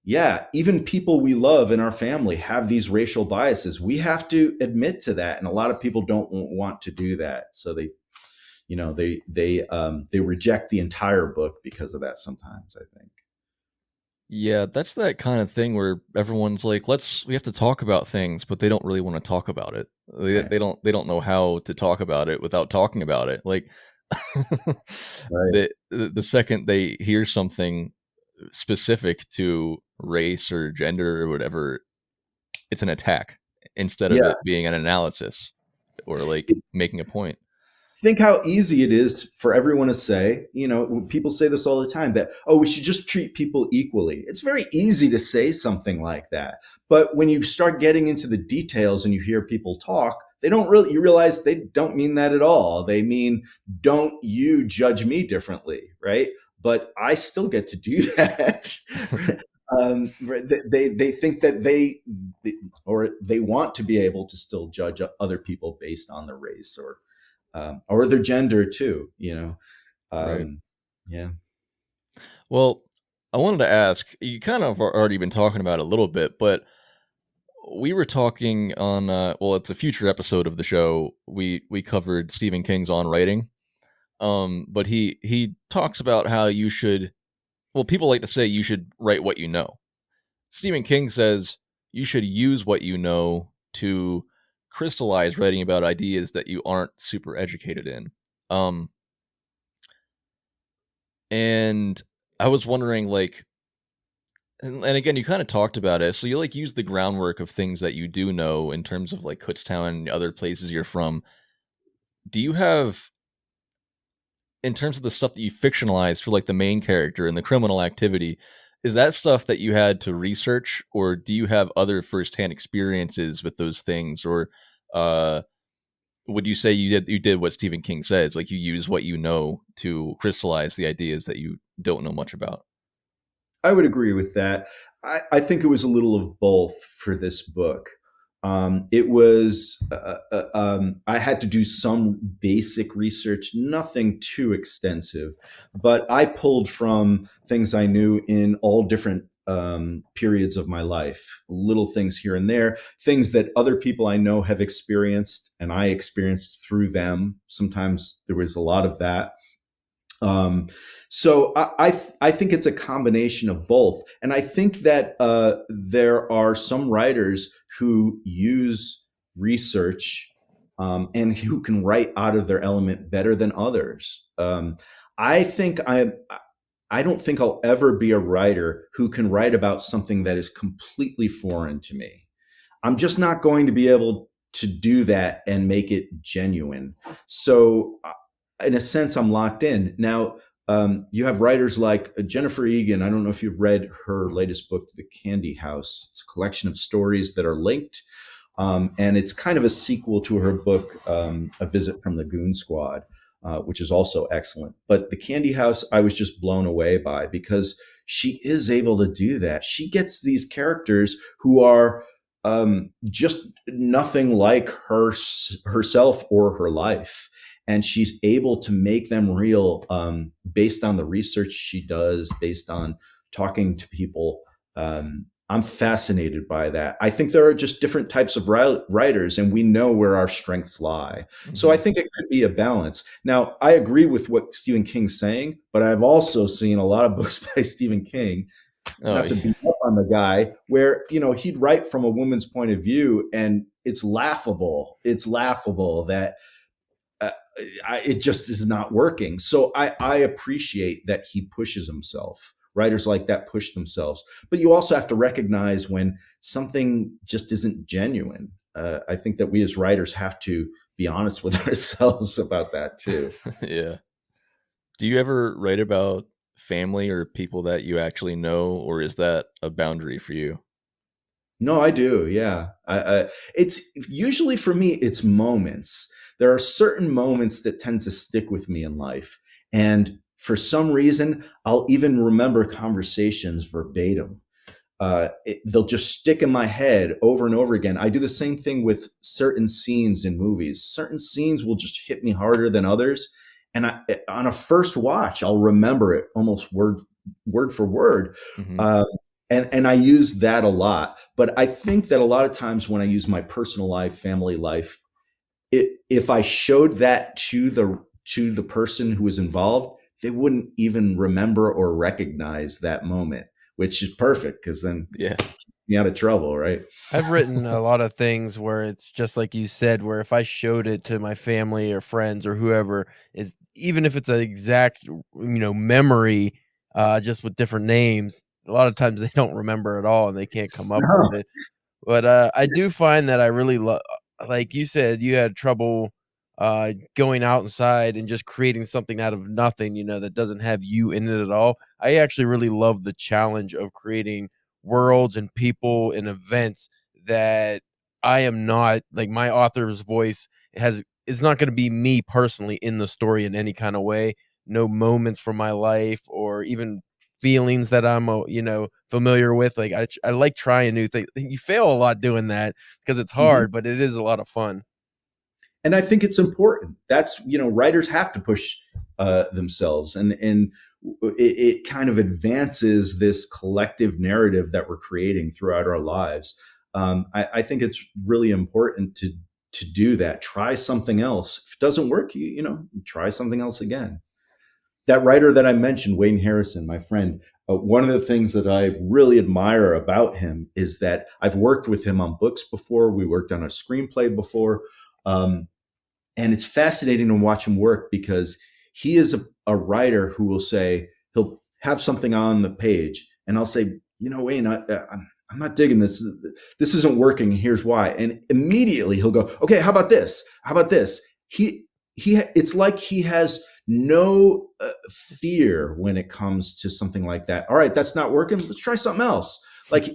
yeah, even people we love in our family have these racial biases. We have to admit to that. And a lot of people don't want to do that. So they reject the entire book because of that sometimes, I think. Yeah, that's that kind of thing where everyone's like, we have to talk about things, but they don't really want to talk about it. Right. They don't know how to talk about it without talking about it. Like Right. the second they hear something specific to race or gender or whatever, it's an attack instead of Yeah. it being an analysis or like making a point. Think how easy it is for everyone to say, people say this all the time, that, oh, we should just treat people equally. It's very easy to say something like that. But when you start getting into the details and you hear people talk, you realize they don't mean that at all. They mean, don't you judge me differently, right? But I still get to do that. They think that they want to be able to still judge other people based on their race or their gender too, Right. Yeah. Well, I wanted to ask, you kind of already been talking about it a little bit, but we were talking on, it's a future episode of the show. We covered Stephen King's On Writing. But he talks about how you should, people like to say you should write what you know. Stephen King says you should use what you know to crystallize writing about ideas that you aren't super educated in. And I was wondering, like, and again, you kind of talked about it. So you like use the groundwork of things that you do know in terms of like Kutztown and other places you're from. Do you have, in terms of the stuff that you fictionalized for like the main character and the criminal activity, is that stuff that you had to research, or do you have other firsthand experiences with those things? Or would you say you did what Stephen King says, like you use what you know to crystallize the ideas that you don't know much about? I would agree with that. I think it was a little of both for this book. It was, I had to do some basic research, nothing too extensive, but I pulled from things I knew in all different periods of my life, little things here and there, things that other people I know have experienced and I experienced through them. Sometimes there was a lot of that. So I think it's a combination of both. And I think that there are some writers who use research and who can write out of their element better than others. I don't think I'll ever be a writer who can write about something that is completely foreign to me. I'm just not going to be able to do that and make it genuine. So in a sense, I'm locked in. Now, you have writers like Jennifer Egan. I don't know if you've read her latest book, The Candy House. It's a collection of stories that are linked. And it's kind of a sequel to her book, A Visit from the Goon Squad, which is also excellent. But The Candy House, I was just blown away by, because she is able to do that. She gets these characters who are just nothing like herself or her life. And she's able to make them real based on the research she does, based on talking to people. I'm fascinated by that. I think there are just different types of writers, and we know where our strengths lie. Mm-hmm. So I think it could be a balance. Now, I agree with what Stephen King's saying, but I've also seen a lot of books by Stephen King Oh, not to yeah. beat up on the guy, where he'd write from a woman's point of view, and it's laughable. It's laughable that it just is not working. So I appreciate that he pushes himself. Writers like that push themselves, but you also have to recognize when something just isn't genuine. I think that we as writers have to be honest with ourselves about that too. Yeah. Do you ever write about family or people that you actually know, or is that a boundary for you? No, I do. Yeah. It's usually for me, it's moments. There are certain moments that tend to stick with me in life. And for some reason, I'll even remember conversations verbatim. They'll just stick in my head over and over again. I do the same thing with certain scenes in movies. Certain scenes will just hit me harder than others. And on a first watch, I'll remember it almost word for word. Mhm. And I use that a lot. But I think that a lot of times when I use my personal life, family life, if I showed that to the person who was involved, they wouldn't even remember or recognize that moment, which is perfect because then Yeah. me out of trouble, right? I've written a lot of things where it's just like you said, where if I showed it to my family or friends or whoever, is even if it's an exact, memory, just with different names, a lot of times they don't remember at all and they can't come up No. with it. But I do find that I really love, like you said, you had trouble going outside and just creating something out of nothing, that doesn't have you in it at all. I actually really love the challenge of creating worlds and people and events that I am not like my author's voice has is not going to be me personally in the story in any kind of way. No moments from my life or even feelings that I'm familiar with. Like I like trying new things. You fail a lot doing that because it's Mhm. hard, but it is a lot of fun. And I think it's important. That's writers have to push themselves, and it kind of advances this collective narrative that we're creating throughout our lives. I think it's really important to do that. Try something else. If it doesn't work, try something else again. That writer that I mentioned, Wayne Harrison, my friend, one of the things that I really admire about him is that I've worked with him on books before. We worked on a screenplay before. Um, and it's fascinating to watch him work because he is a writer who will say, he'll have something on the page and I'll say, Wayne, I'm not digging this. This isn't working. Here's why. And immediately he'll go, okay, how about this? How about this? It's like he has no fear when it comes to something like that. All right, that's not working. Let's try something else. Like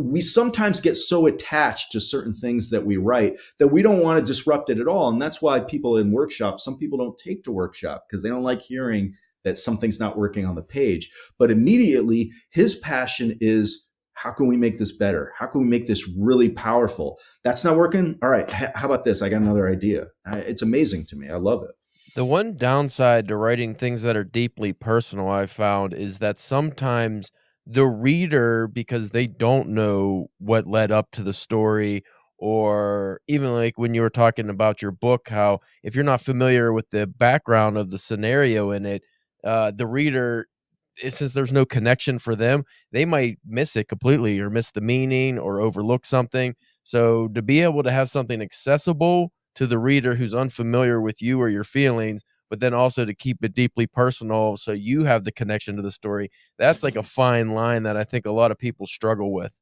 we sometimes get so attached to certain things that we write that we don't want to disrupt it at all. And that's why people in workshops, some people don't take to workshop because they don't like hearing that something's not working on the page. But immediately his passion is, how can we make this better? How can we make this really powerful? That's not working. All right. How about this? I got another idea. It's amazing to me. I love it. The one downside to writing things that are deeply personal I've found is that sometimes the reader, because they don't know what led up to the story, or even like when you were talking about your book, how if you're not familiar with the background of the scenario in it, the reader, since there's no connection for them, they might miss it completely or miss the meaning or overlook something. So to be able to have something accessible to the reader who's unfamiliar with you or your feelings, but then also to keep it deeply personal so you have the connection to the story. That's like a fine line that I think a lot of people struggle with.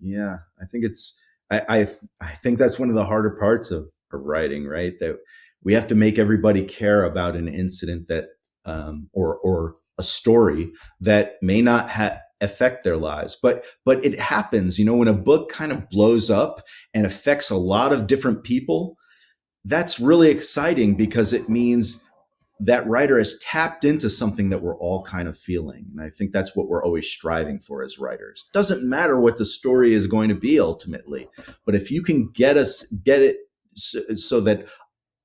Yeah, I think I think that's one of the harder parts of writing, right? That we have to make everybody care about an incident that or a story that may not affect their lives, but it happens. When a book kind of blows up and affects a lot of different people, that's really exciting because it means that writer has tapped into something that we're all kind of feeling. And I think that's what we're always striving for as writers. Doesn't matter what the story is going to be ultimately, but if you can get it so that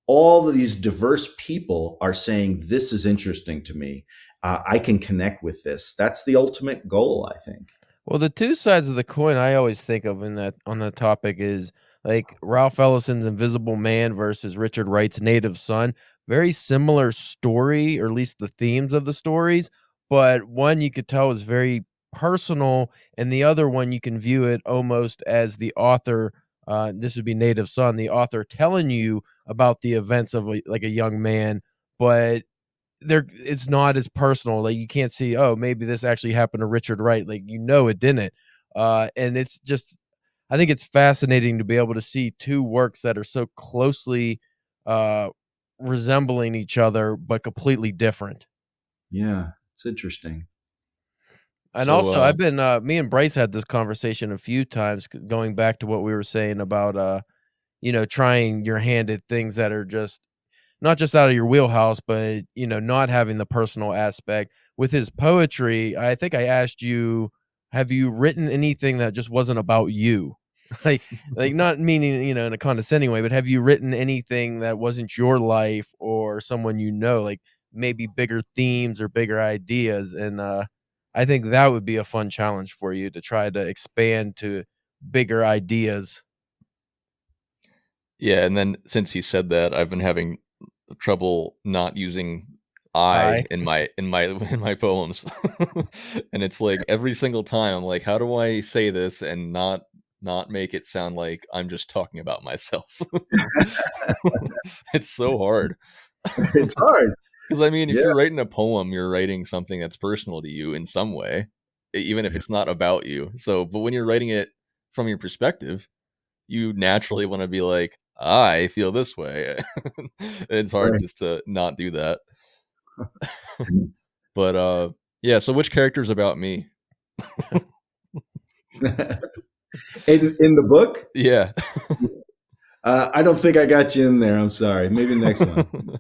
all of these diverse people are saying, this is interesting to me, I can connect with this. That's the ultimate goal, I think. Well, the two sides of the coin I always think of in that on the topic is like Ralph Ellison's Invisible Man versus Richard Wright's Native Son. Very similar story, or at least the themes of the stories, but one you could tell is very personal, and the other one you can view it almost as the author. This would be Native Son, the author telling you about the events of like a young man, but it's not as personal. Like you can't see, oh, maybe this actually happened to Richard Wright. Like it didn't. And it's just, I think it's fascinating to be able to see two works that are so closely resembling each other but completely different. Yeah, it's interesting. And So, also, I've been me and Bryce had this conversation a few times, going back to what we were saying about trying your hand at things that are just not just out of your wheelhouse, but not having the personal aspect. With his poetry, I think I asked you, have you written anything that just wasn't about you? like not meaning in a condescending way, but have you written anything that wasn't your life or someone like maybe bigger themes or bigger ideas? And I think that would be a fun challenge for you to try to expand to bigger ideas. yeah, and then since he said that, I've been having trouble not using I in my poems. And it's like every single time I'm like, how do I say this and not make it sound like I'm just talking about myself? It's so hard. It's hard. Because I mean, if Yeah. you're writing a poem, you're writing something that's personal to you in some way, even if it's not about you. So, but when you're writing it from your perspective, you naturally want to be like, I feel this way. It's hard Right. just to not do that. But yeah, so which character's about me? In the book? Yeah. I don't think I got you in there. I'm sorry. Maybe next one.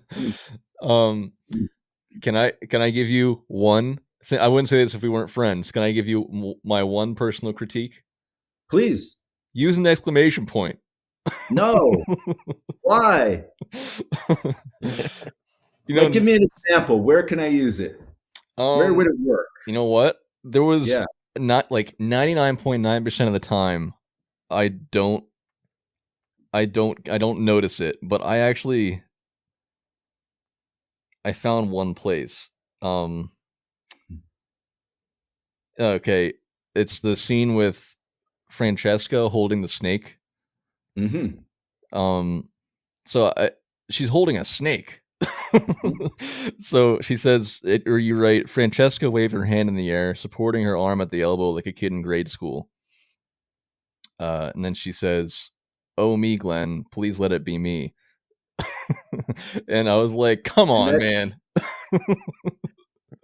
Can I give you one? I wouldn't say this if we weren't friends. Can I give you my one personal critique? Please. Use an exclamation point. No. Why? Like, give me an example. Where can I use it? Where would it work? You know what? There was not like 99.9% of the time I don't notice it, but I found one place. Okay, it's the scene with Francesca holding the snake. Mm-hmm. So she's holding a snake. So she says, or you write, Francesca waved her hand in the air, supporting her arm at the elbow like a kid in grade school. And then she says, "Oh, me, Glenn, please let it be me." And I was like, come on, man.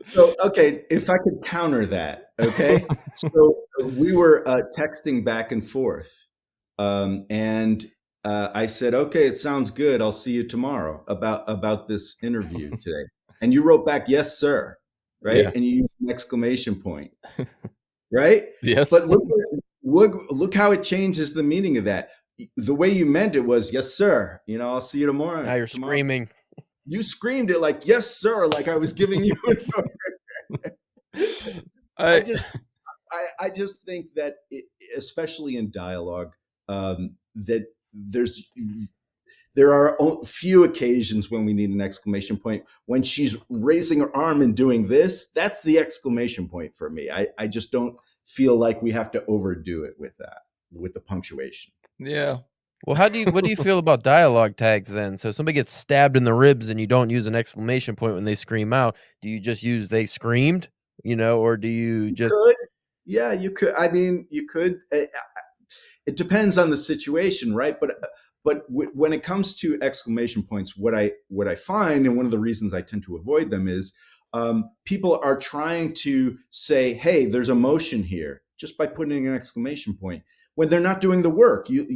So, okay, if I could counter that, okay? So we were texting back and forth. And I said, okay, it sounds good. I'll see you tomorrow about this interview today. And you wrote back, yes, sir. Right. Yeah. And you used an exclamation point. Right. Yes. But look how it changes the meaning of that. The way you meant it was, yes, sir. I'll see you tomorrow. Now you're screaming. You screamed it like, yes, sir. Like I was giving you an order. I just think that especially in dialogue, that there are few occasions when we need an exclamation point. When she's raising her arm and doing this, that's the exclamation point for me. I just don't feel like we have to overdo it with that, with the punctuation. Yeah. Well, what do you feel about dialogue tags then? So somebody gets stabbed in the ribs and you don't use an exclamation point when they scream out. Do you just use "they screamed," or do you just? Yeah, you could. I mean, you could. It depends on the situation, right? But when it comes to exclamation points, what I find, and one of the reasons I tend to avoid them is people are trying to say, "Hey, there's emotion here," just by putting an exclamation point when they're not doing the work. You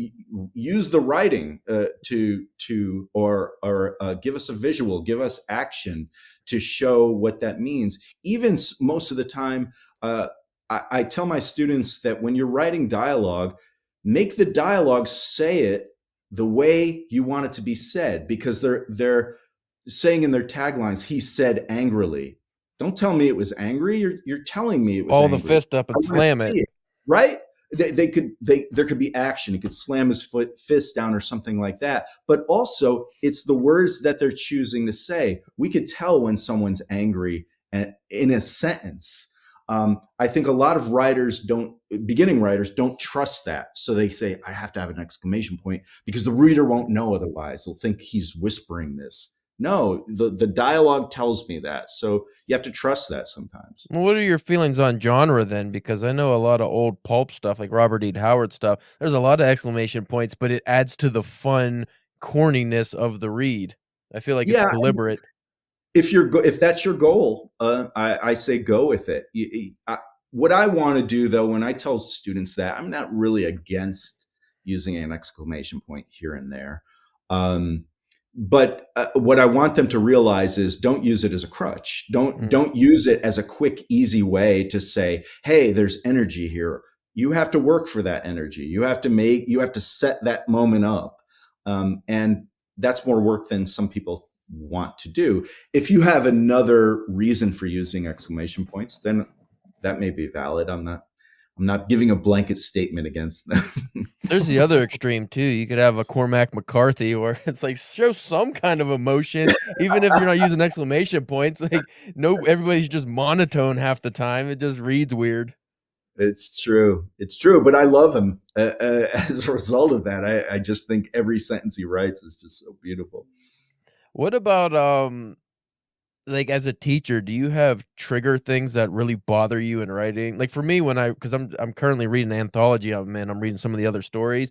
use the writing or give us a visual, give us action to show what that means. Even most of the time, I tell my students that when you're writing dialogue, make the dialogue say it the way you want it to be said, because they're saying in their taglines, "He said angrily." Don't tell me it was angry. You're telling me it was Ball angry. the fist up and slam it. Right? There could be action. He could slam his fist down or something like that. But also, it's the words that they're choosing to say. We could tell when someone's angry in a sentence. I think a lot of beginning writers don't trust that. So they say, I have to have an exclamation point because the reader won't know otherwise. They'll think he's whispering this. No, the dialogue tells me that. So you have to trust that sometimes. Well, what are your feelings on genre then? Because I know a lot of old pulp stuff, like Robert E. Howard stuff. There's a lot of exclamation points, but it adds to the fun corniness of the read. I feel like it's deliberate. If that's your goal, I say go with it. What I want to do, though, when I tell students that, I'm not really against using an exclamation point here and there. But what I want them to realize is don't use it as a crutch. Don't use it as a quick, easy way to say, hey, there's energy here. You have to work for that energy. You have to set that moment up. And that's more work than some people want to do. If you have another reason for using exclamation points, then that may be valid. I'm not giving a blanket statement against them. There's the other extreme too. You could have a Cormac McCarthy where it's like show some kind of emotion, even if you're not using exclamation points. Like everybody's just monotone half the time. It just reads weird. It's true. But I love him as a result of that. I just think every sentence he writes is just so beautiful. What about like as a teacher, do you have trigger things that really bother you in writing? Like for me, because I'm currently reading an anthology, I'm reading some of the other stories,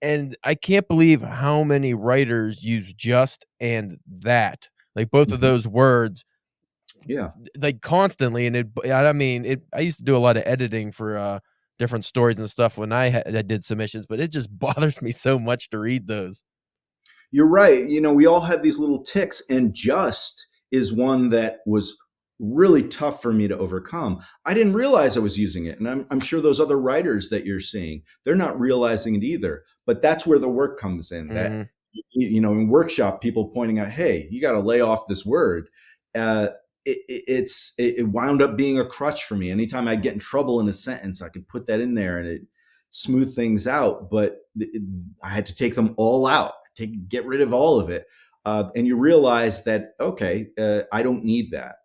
and I can't believe how many writers use just and that, like both of those words, like constantly. And I used to do a lot of editing for different stories and stuff when I did submissions, but it just bothers me so much to read those. You're right. We all have these little tics, and just is one that was really tough for me to overcome. I didn't realize I was using it. And I'm sure those other writers that you're seeing, they're not realizing it either. But that's where the work comes in. That, in workshop, people pointing out, hey, you got to lay off this word. It wound up being a crutch for me. Anytime I get in trouble in a sentence, I could put that in there and it smoothed things out. But I had to take them all out, get rid of all of it. And you realize that, okay, I don't need that.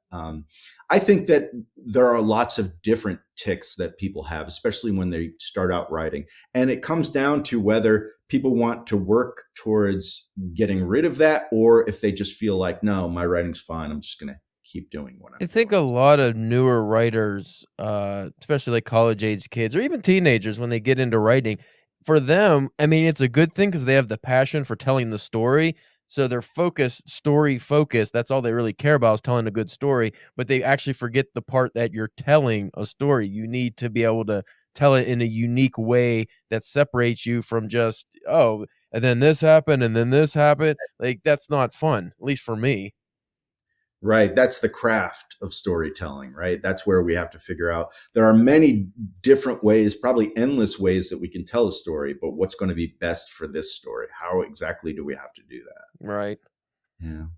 I think that there are lots of different tics that people have, especially when they start out writing. And it comes down to whether people want to work towards getting rid of that, or if they just feel like, no, my writing's fine. I'm just going to keep doing what I'm doing. I think a lot of newer writers, especially like college age kids or even teenagers, when they get into writing, for them, it's a good thing because they have the passion for telling the story. So they're story focused. That's all they really care about is telling a good story, but they actually forget the part that you're telling a story. You need to be able to tell it in a unique way that separates you from just, and then this happened, and then this happened. Like, that's not fun, at least for me. Right. That's the craft of storytelling, right? That's where we have to figure out. There are many different ways, probably endless ways that we can tell a story, but what's going to be best for this story? How exactly do we have to do that? Right. Yeah.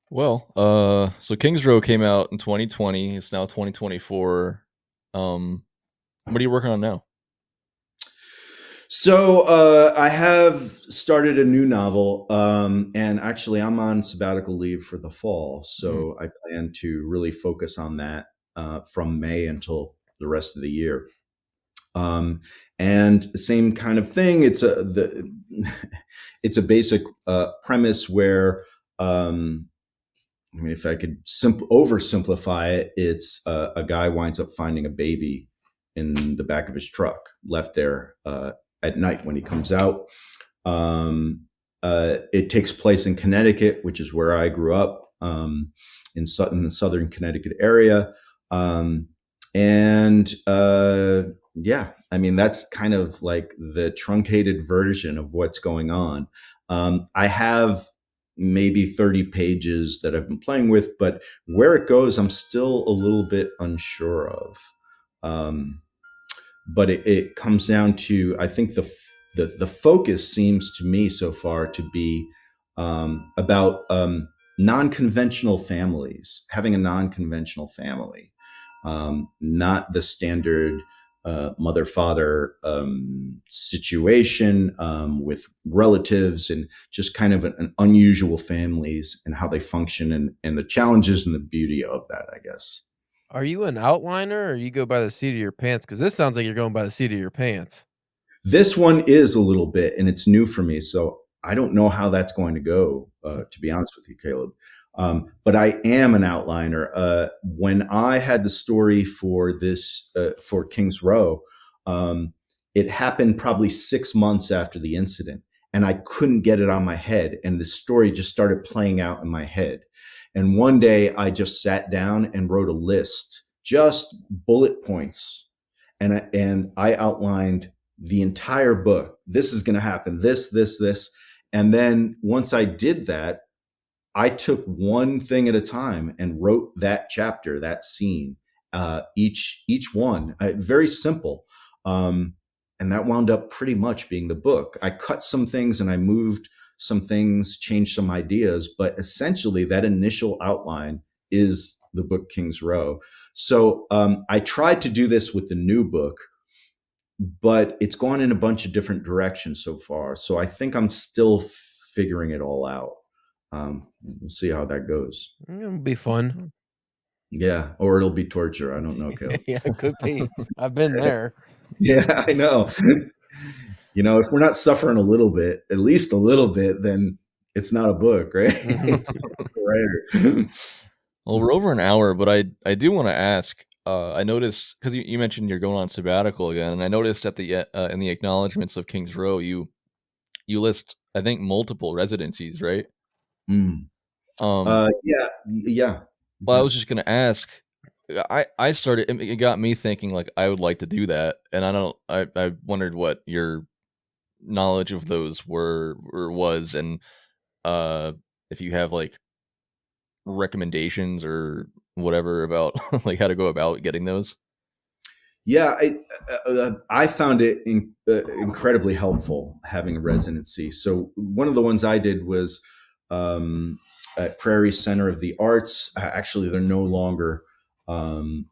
Well, so King's Row came out in 2020. It's now 2024. What are you working on now? So I have started a new novel, and actually I'm on sabbatical leave for the fall. So I plan to really focus on that from May until the rest of the year. And same kind of thing. It's a basic premise where, if I could oversimplify it, it's a guy winds up finding a baby in the back of his truck, left there at night when he comes out. It takes place in Connecticut, which is where I grew up, in the southern Connecticut area. That's kind of like the truncated version of what's going on. I have maybe 30 pages that I've been playing with, but where it goes, I'm still a little bit unsure of. But it comes down to, I think the focus seems to me so far to be about non-conventional families, having a non-conventional family, not the standard mother-father situation with relatives, and just kind of an unusual families and how they function, and the challenges and the beauty of that, I guess. Are you an outliner or you go by the seat of your pants? Because this sounds like you're going by the seat of your pants. This one is a little bit, and it's new for me, so I don't know how that's going to go, to be honest with you, Caleb. But I am an outliner. When I had the story for this, for King's Row, it happened probably 6 months after the incident, and I couldn't get it on my head, and the story just started playing out in my head. And one day I just sat down and wrote a list, just bullet points, and I outlined the entire book. This is going to happen. This. And then once I did that, I took one thing at a time and wrote that chapter, that scene, each one. Very simple. And that wound up pretty much being the book. I cut some things and I moved some things, changed some ideas, but essentially that initial outline is the book King's Row. So I tried to do this with the new book, but it's gone in a bunch of different directions so far. So I think I'm still figuring it all out. We'll see how that goes. It'll be fun. Yeah, or it'll be torture. I don't know, Caleb. Yeah, it could be. I've been there. Yeah, I know. If we're not suffering a little bit, at least a little bit, then it's not a book, right? It's not a writer. Well, we're over an hour, but I do want to ask. I noticed because you mentioned you're going on sabbatical again, and I noticed at the in the acknowledgments of King's Row, you list, I think, multiple residencies, right? Yeah. Well, I was just gonna ask. I started. It got me thinking like I would like to do that, and I wondered what your knowledge of those were or was, and if you have like recommendations or whatever about like how to go about getting those. Yeah, I found it incredibly helpful having a residency. So one of the ones I did was at Prairie Center of the Arts. Actually, they're no longer an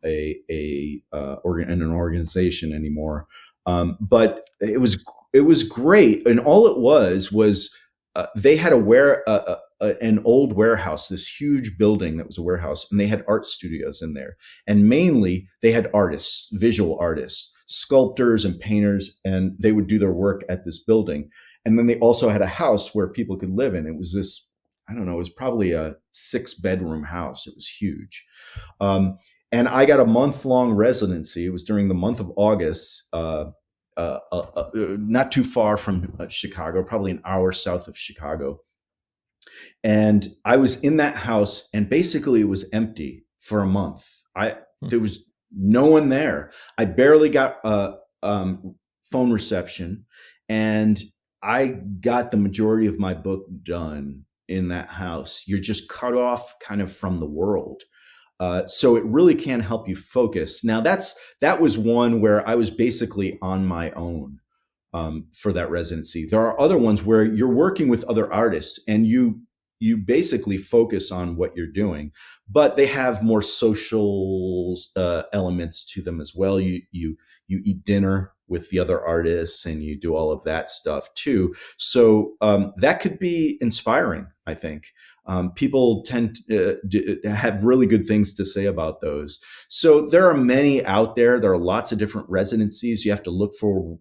organization anymore, but it was great. And all it was they had an old warehouse, this huge building that was a warehouse, and they had art studios in there. And mainly they had artists, visual artists, sculptors and painters, and they would do their work at this building. And then they also had a house where people could live in. It was this, I don't know, it was probably a 6-bedroom house. It was huge. And I got a month-long residency. It was during the month of August, not too far from Chicago, probably an hour south of Chicago. And I was in that house, and basically it was empty for a month. There was no one there. I barely got phone reception, and I got the majority of my book done in that house. You're just cut off kind of from the world. So it really can help you focus. Now that was one where I was basically on my own for that residency. There are other ones where you're working with other artists and you basically focus on what you're doing, but they have more social elements to them as well. You eat dinner with the other artists and you do all of that stuff too. So that could be inspiring, I think. People tend to have really good things to say about those. So there are many out there. There are lots of different residencies. You have to look for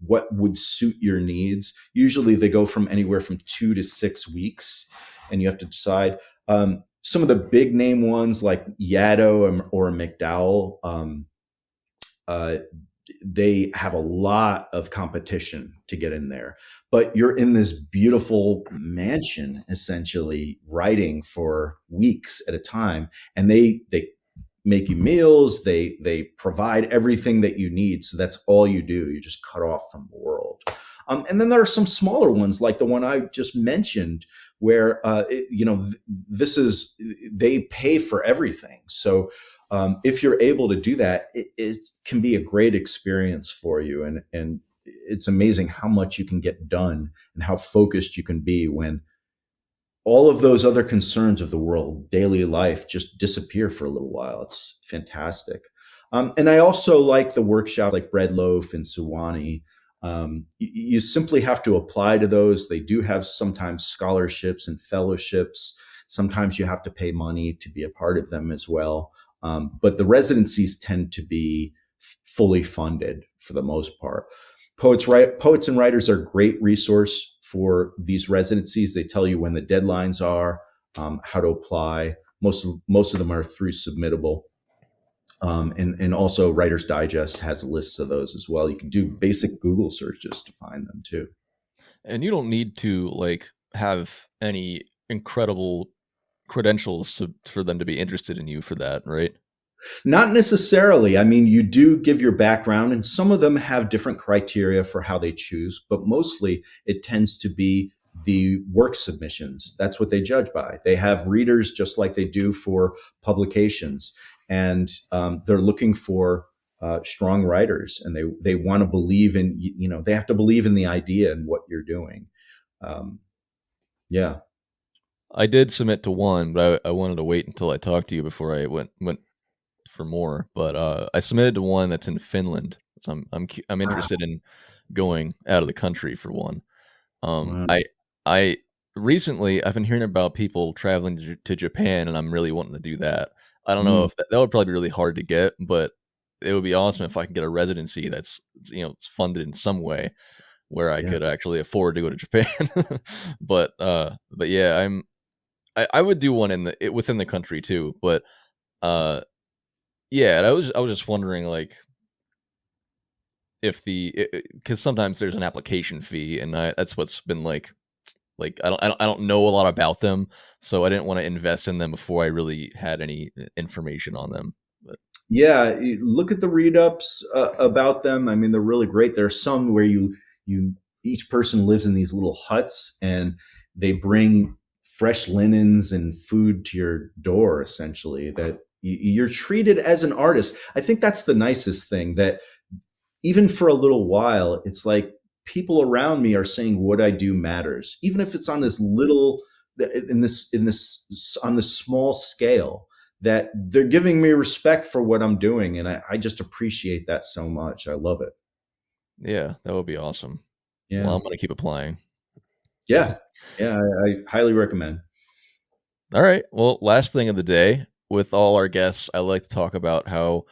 what would suit your needs. Usually they go from anywhere from 2 to 6 weeks, and you have to decide. Some of the big name ones like Yaddo or McDowell, they have a lot of competition to get in there, but you're in this beautiful mansion, essentially writing for weeks at a time. And they make you meals. They provide everything that you need. So that's all you do. You're just cut off from the world. And then there are some smaller ones like the one I just mentioned where, they pay for everything. So if you're able to do that, it can be a great experience for you. And it's amazing how much you can get done and how focused you can be when all of those other concerns of the world, daily life, just disappear for a little while. It's fantastic. And I also like the workshop like Bread Loaf and Suwannee. You simply have to apply to those. They do have sometimes scholarships and fellowships. Sometimes you have to pay money to be a part of them as well. But the residencies tend to be fully funded for the most part. Poets and writers are a great resource for these residencies. They tell you when the deadlines are, how to apply. Most of them are through Submittable. And also Writer's Digest has lists of those as well. You can do basic Google searches to find them too. And you don't need to like have any incredible credentials for them to be interested in you for that, right? Not necessarily. I mean, you do give your background, and some of them have different criteria for how they choose, but mostly it tends to be the work submissions. That's what they judge by. They have readers just like they do for publications, and they're looking for strong writers, and they want to believe in, they have to believe in the idea and what you're doing. Yeah. I did submit to one, but I wanted to wait until I talked to you before I went for more. But I submitted to one that's in Finland, so I'm interested in going out of the country for one. Wow. I recently I've been hearing about people traveling to Japan, and I'm really wanting to do that. I don't know if that would probably be really hard to get, but it would be awesome if I can get a residency that's it's funded in some way where I could actually afford to go to Japan. but yeah, I would do one within the country too. But yeah, I was just wondering like if because sometimes there's an application fee, and that's what's been like I don't know a lot about them, so I didn't want to invest in them before I really had any information on them. But yeah, you look at the read-ups about them. I mean, they're really great. There are some where you each person lives in these little huts, and they bring fresh linens and food to your door, essentially, that you're treated as an artist. I think that's the nicest thing, that even for a little while, it's like people around me are saying what I do matters, even if it's on this little, on this small scale, that they're giving me respect for what I'm doing. And I just appreciate that so much. I love it. Yeah, that would be awesome. Yeah. Well, I'm going to keep applying. Yeah. Yeah. I highly recommend. All right. Well, last thing of the day, with all our guests, I like to talk about how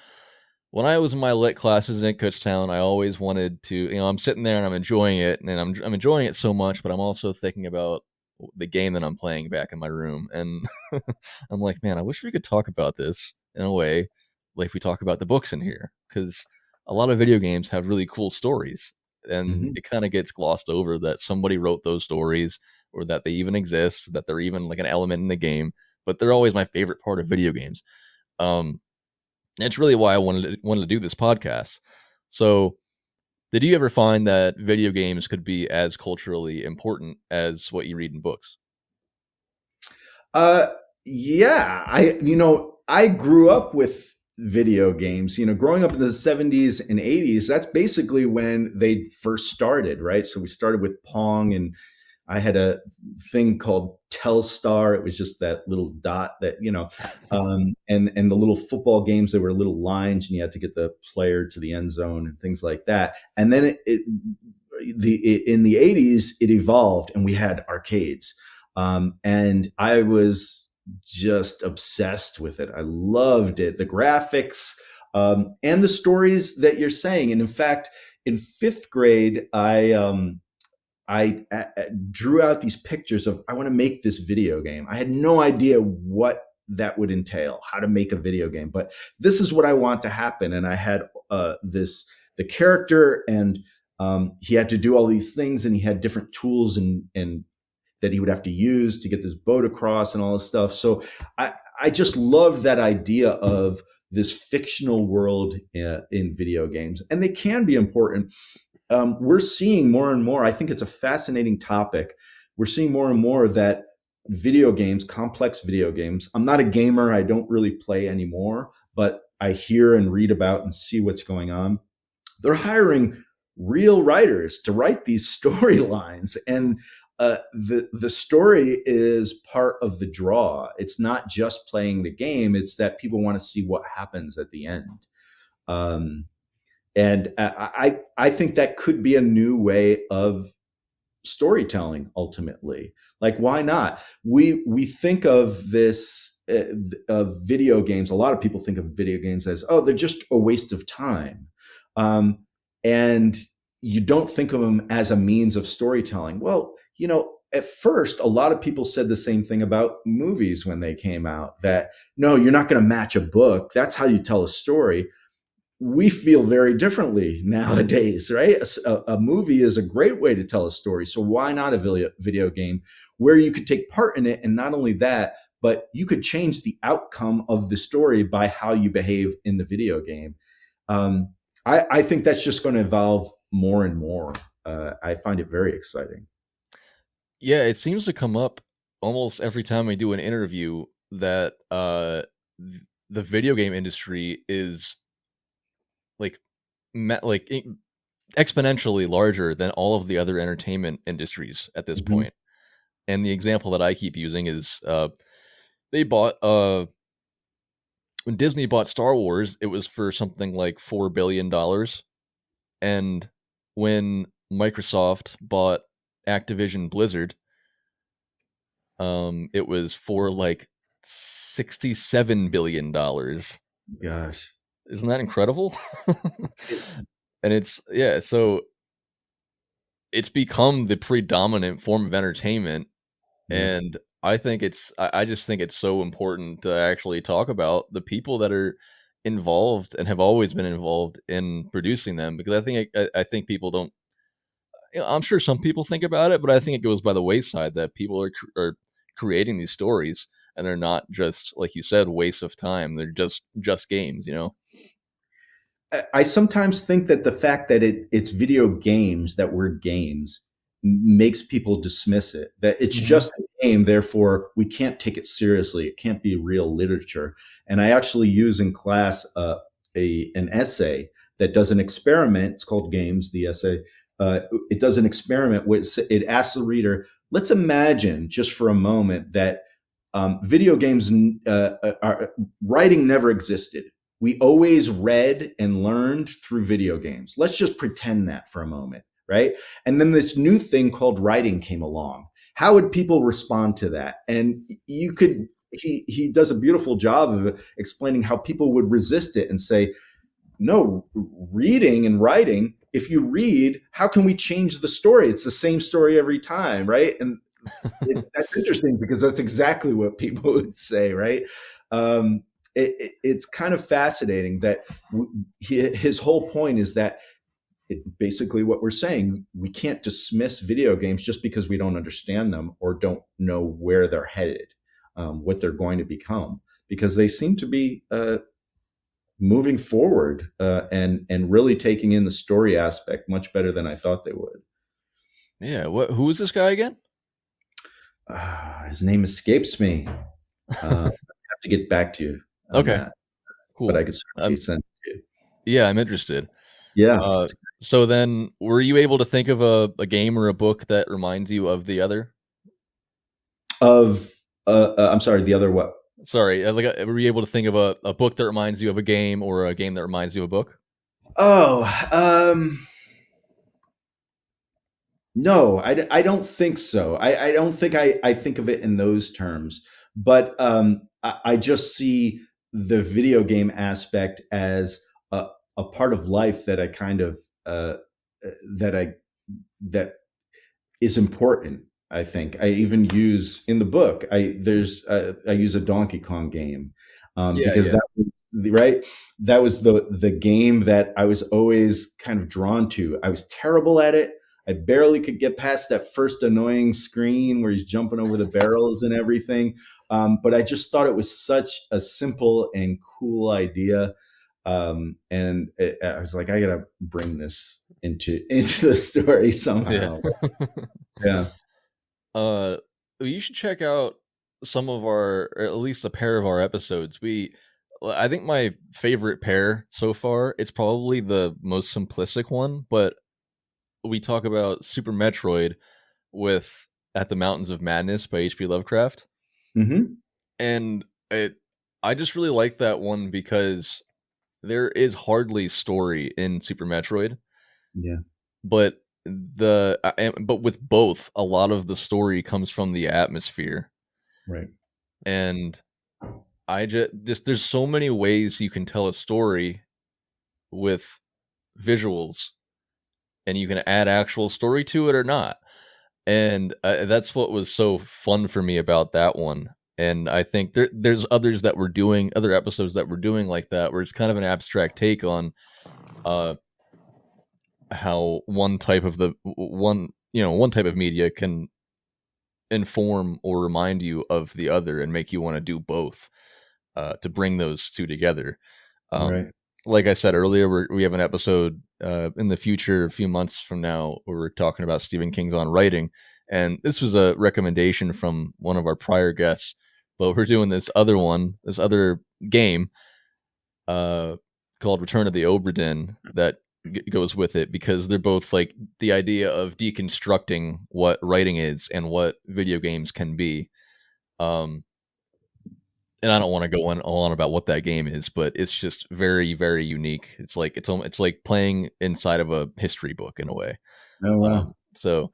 when I was in my lit classes in Kutztown, I always wanted to, I'm sitting there and I'm enjoying it, and I'm enjoying it so much, but I'm also thinking about the game that I'm playing back in my room. And I'm like, man, I wish we could talk about this in a way like we talk about the books in here, because a lot of video games have really cool stories, and it kind of gets glossed over that somebody wrote those stories, or that they even exist, that they're even like an element in the game, but they're always my favorite part of video games. It's really why I wanted to do this podcast. So, did you ever find that video games could be as culturally important as what you read in books? Yeah, I grew up with video games, growing up in the 70s and 80s. That's basically when they first started, right? So we started with Pong, and I had a thing called Telstar. It was just that little dot that, and the little football games, there were little lines, and you had to get the player to the end zone and things like that. And then in the 80s, it evolved, and we had arcades. And I was just obsessed with it. I loved it. The graphics, and the stories that you're saying. And in fact, in fifth grade, I drew out these pictures of, I want to make this video game. I had no idea what that would entail, how to make a video game, but this is what I want to happen. And I had the character, and he had to do all these things, and he had different tools and that he would have to use to get this boat across and all this stuff. So I just loved that idea of this fictional world in video games, and they can be important. We're seeing more and more, I think it's a fascinating topic. We're seeing more and more that video games, complex video games, I'm not a gamer, I don't really play anymore, but I hear and read about and see what's going on. They're hiring real writers to write these storylines, and the story is part of the draw. It's not just playing the game, it's that people want to see what happens at the end. And I think that could be a new way of storytelling ultimately. Like, why not? We think of this of video games. A lot of people think of video games as, oh, they're just a waste of time, and you don't think of them as a means of storytelling. Well, at first, a lot of people said the same thing about movies when they came out, that no, you're not going to match a book. That's how you tell a story. We feel very differently nowadays, right? A movie is a great way to tell a story. So why not a video game where you could take part in it? And not only that, but you could change the outcome of the story by how you behave in the video game. I think that's just going to evolve more and more. I find it very exciting. Yeah, it seems to come up almost every time I do an interview that the video game industry is like exponentially larger than all of the other entertainment industries at this point. And the example that I keep using is they bought when Disney bought Star Wars, it was for something like $4 billion. And when Microsoft bought Activision Blizzard, it was for like $67 billion. Gosh. Isn't that incredible? And so it's become the predominant form of entertainment. And I think I just think it's so important to actually talk about the people that are involved and have always been involved in producing them, because I think people don't, I'm sure some people think about it, but I think it goes by the wayside that people are creating these stories, and they're not just, like you said, waste of time. They're just games, I sometimes think that the fact that it's video games, that word games, makes people dismiss it, that it's just a game, therefore we can't take it seriously. It can't be real literature. And I actually use in class an essay that does an experiment. It's called Games, the essay. It does an experiment where it asks the reader, let's imagine just for a moment that video games, writing never existed. We always read and learned through video games. Let's just pretend that for a moment, right? And then this new thing called writing came along. How would people respond to that? And he does a beautiful job of explaining how people would resist it and say, no, reading and writing, if you read, how can we change the story? It's the same story every time, right? And that's interesting because that's exactly what people would say, right? It's kind of fascinating that his whole point is that basically what we're saying, we can't dismiss video games just because we don't understand them or don't know where they're headed, what they're going to become, because they seem to be moving forward and really taking in the story aspect much better than I thought they would. Yeah. Who is this guy again? His name escapes me. I have to get back to you. Okay. That. Cool. But I could certainly send it to you. Yeah, I'm interested. Yeah. So then, were you able to think of a game or a book that reminds you of the other? I'm sorry, the other what? Sorry, were you able to think of a book that reminds you of a game, or a game that reminds you of a book? No, I don't think so. I don't think I think of it in those terms, but I just see the video game aspect as a part of life that I kind of that is important. I think I even use in the book. I use a Donkey Kong game because that was right. That was the game that I was always kind of drawn to. I was terrible at it. I barely could get past that first annoying screen where he's jumping over the barrels and everything. But I just thought it was such a simple and cool idea. And I was like, I got to bring this into the story somehow. Yeah. You should check out some of or at least a pair of our episodes. I think my favorite pair so far, it's probably the most simplistic one, but we talk about Super Metroid with At the Mountains of Madness by H.P. Lovecraft. Mm-hmm. And I just really like that one because there is hardly story in Super Metroid. Yeah. But but with both, a lot of the story comes from the atmosphere, Right. and there's so many ways you can tell a story with visuals, and you can add actual story to it or not. And that's what was so fun for me about that one. And I think there's other episodes that we're doing like that, where it's kind of an abstract take on how one type of media can inform or remind you of the other and make you want to do both, to bring those two together. Right. Like I said earlier, we have an episode in the future, a few months from now, where we're talking about Stephen King's On Writing. And this was a recommendation from one of our prior guests, but we're doing this other game called Return of the Obra Dinn that goes with it, because they're both like the idea of deconstructing what writing is and what video games can be. And I don't want to go on about what that game is, but it's just very, very unique. It's like playing inside of a history book in a way. Oh wow. So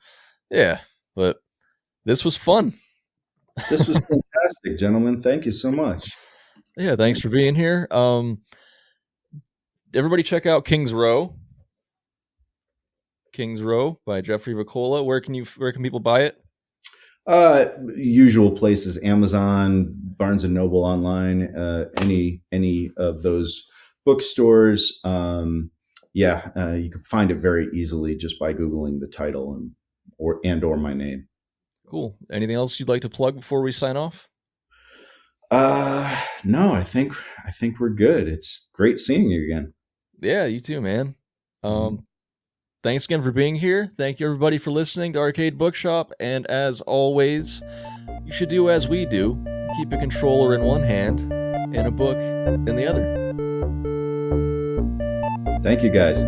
yeah, but this was fun. This was fantastic, gentlemen. Thank you so much. Yeah, thanks for being here. Everybody check out King's Row. King's Row by Jeffrey Voccola. Where can people buy it? Usual places: Amazon, Barnes and Noble online, any of those bookstores. You can find it very easily just by Googling the title or my name. Cool. Anything else you'd like to plug before we sign off? No, I think we're good. It's great seeing you again. Yeah, you too, man. Thanks again for being here. Thank you, everybody, for listening to Arcade Bookshop. And as always, you should do as we do. Keep a controller in one hand and a book in the other. Thank you, guys.